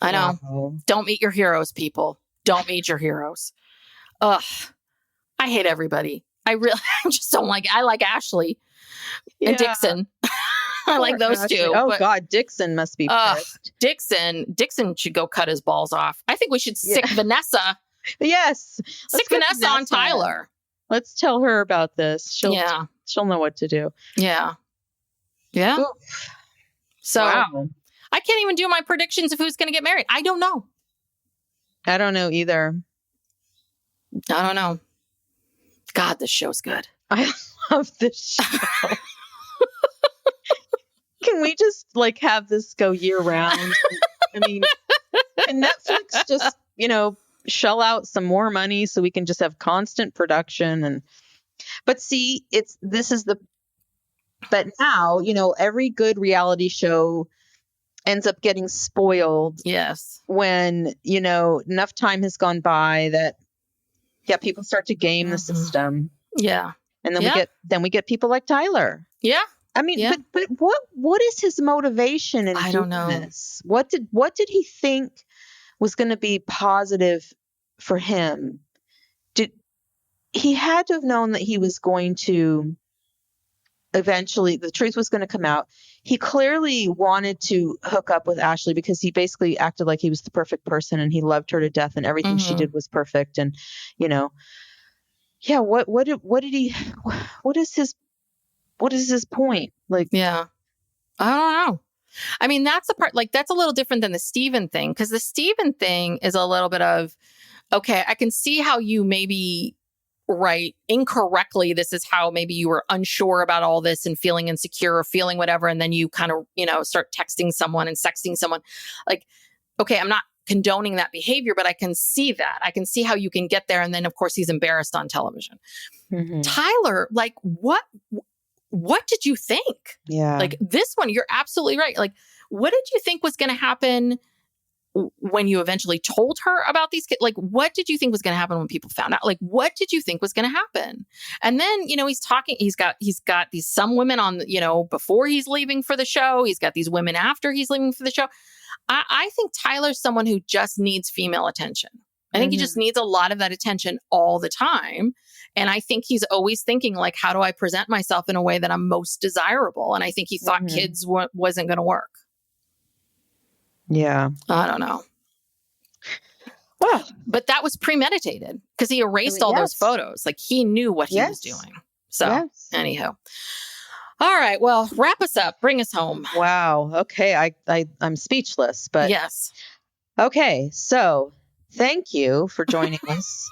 I know. Wow. Don't meet your heroes, people. Don't meet your heroes. Ugh, I hate everybody. I just don't like it. I like Ashley and Dixon. I like those Ashley. two. Oh, God, Dixon must be pissed. Dixon should go cut his balls off. I think we should sick Vanessa. Yes. Stick Vanessa on Tyler. Let's tell her about this. She'll know what to do. Yeah. Oof. So I can't even do my predictions of who's going to get married. I don't know. I don't know either. I don't know. God, this show's good. I love this show. Can we just have this go year round? I mean, can Netflix just, shell out some more money so we can just have constant production but now, every good reality show ends up getting spoiled. Yes. When, enough time has gone by that, people start to game the system. Yeah. And then we get people like Tyler. Yeah. I mean, but what is his motivation in doing this? What did he think was going to be positive for him? He had to have known that he was going to eventually, the truth was going to come out. He clearly wanted to hook up with Ashley because he basically acted like he was the perfect person and he loved her to death and everything she did was perfect. And, what is his point? Like, I don't know. I mean, that's the part, that's a little different than the Steven thing, because the Steven thing is a little bit of, okay, I can see how you maybe incorrectly. This is how maybe you were unsure about all this and feeling insecure or feeling whatever. And then you kind of, start texting someone and sexting someone. Like, okay, I'm not condoning that behavior, but I can see that. I can see how you can get there. And then, of course, he's embarrassed on television. Mm-hmm. Tyler, what did you think? Yeah. Like, this one, you're absolutely right. Like, what did you think was going to happen when you eventually told her about these kids? Like, what did you think was going to happen when people found out? Like, what did you think was going to happen? And then, he's talking, he's got these, some women on, before he's leaving for the show. He's got these women after he's leaving for the show. I think Tyler's someone who just needs female attention. I think he just needs a lot of that attention all the time. And I think he's always thinking, like, how do I present myself in a way that I'm most desirable? And I think he thought kids wasn't going to work. Yeah. I don't know. Well, but that was premeditated because he erased all those photos. Like, he knew what he was doing. So anyhow. All right. Well, wrap us up. Bring us home. Wow. Okay. I'm speechless, but yes. Okay. So thank you for joining us.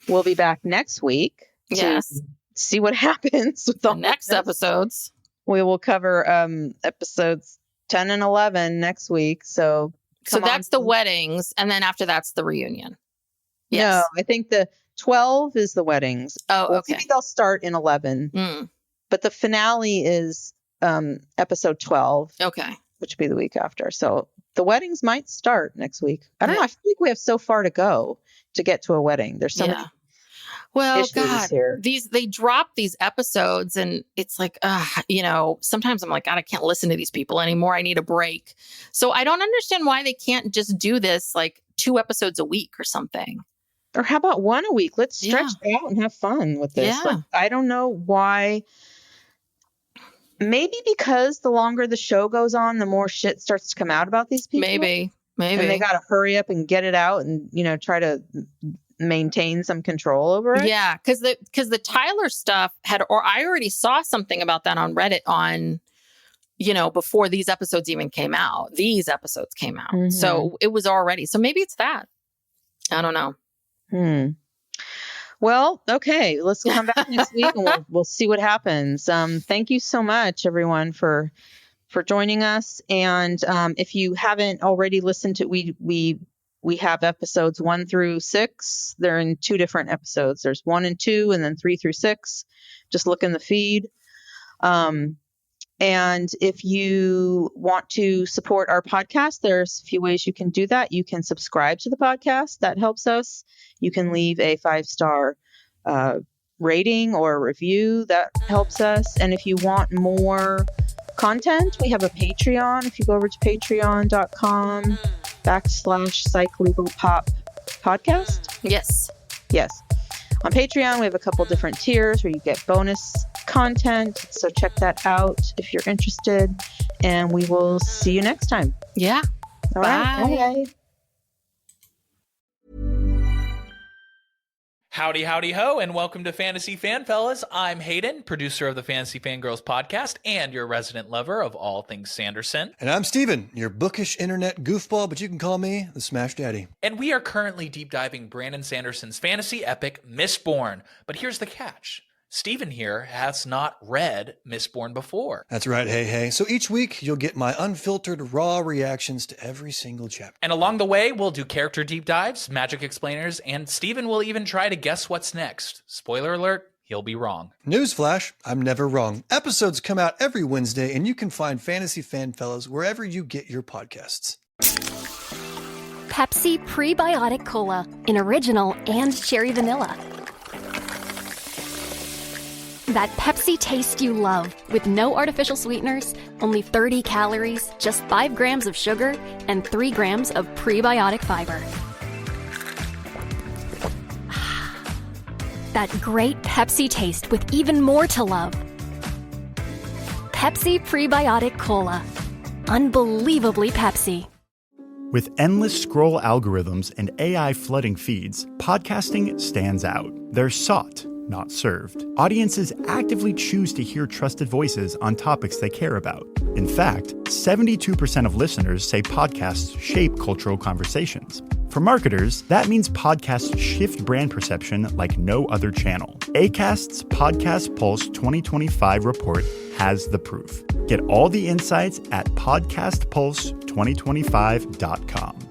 We'll be back next week to see what happens with the next episodes. We will cover episodes 10 and 11 next week. So that's the weddings. And then after that's the reunion. Yes. No, I think the 12 is the weddings. Oh, okay. Maybe they'll start in 11. But the finale is episode 12. Okay. Which would be the week after. So the weddings might start next week. I don't know. I feel like we have so far to go to get to a wedding. There's so many issues here. They drop these episodes and it's like, sometimes I'm like, God, I can't listen to these people anymore. I need a break. So I don't understand why they can't just do this like 2 episodes a week or something. Or how about 1 a week? Let's stretch it out and have fun with this. Yeah. Like, I don't know why. Maybe because the longer the show goes on, the more shit starts to come out about these people. Maybe. And they got to hurry up and get it out and, try to maintain some control over it. Yeah. Cause the Tyler stuff or I already saw something about that on Reddit before these episodes even came out. These episodes came out. So it was already, so maybe it's that. I don't know. Well, okay, let's come back next week and we'll see what happens. Thank you so much, everyone, for joining us. And if you haven't already listened to, we have episodes 1 through 6. They're in 2 different episodes. There's 1 and 2, and then 3 through 6. Just look in the feed. And if you want to support our podcast, there's a few ways you can do that. You can subscribe to the podcast. That helps us. You can leave a 5-star rating or review. That helps us. And if you want more content, we have a Patreon. If you go over to patreon.com/psychlegalpop podcast. Yes. On Patreon, we have a couple different tiers where you get bonus content. So check that out if you're interested. And we will see you next time. Yeah. All right. Bye. Howdy, howdy, ho, and welcome to Fantasy Fan Fellas. I'm Hayden, producer of the Fantasy Fangirls podcast and your resident lover of all things Sanderson. And I'm Steven, your bookish internet goofball, but you can call me the Smash Daddy. And we are currently deep diving Brandon Sanderson's fantasy epic, Mistborn. But here's the catch. Steven here has not read Mistborn before. That's right, hey. So each week, you'll get my unfiltered, raw reactions to every single chapter. And along the way, we'll do character deep dives, magic explainers, and Steven will even try to guess what's next. Spoiler alert, he'll be wrong. Newsflash, I'm never wrong. Episodes come out every Wednesday, and you can find Fantasy Fan Fellas wherever you get your podcasts. Pepsi Prebiotic Cola in original and cherry vanilla. That Pepsi taste you love, with no artificial sweeteners, only 30 calories, just 5 grams of sugar, and 3 grams of prebiotic fiber. That great Pepsi taste with even more to love. Pepsi Prebiotic Cola. Unbelievably Pepsi. With endless scroll algorithms and AI flooding feeds, podcasting stands out. They're sought, not served. Audiences actively choose to hear trusted voices on topics they care about. In fact, 72% of listeners say podcasts shape cultural conversations. For marketers, that means podcasts shift brand perception like no other channel. Acast's Podcast Pulse 2025 report has the proof. Get all the insights at podcastpulse2025.com.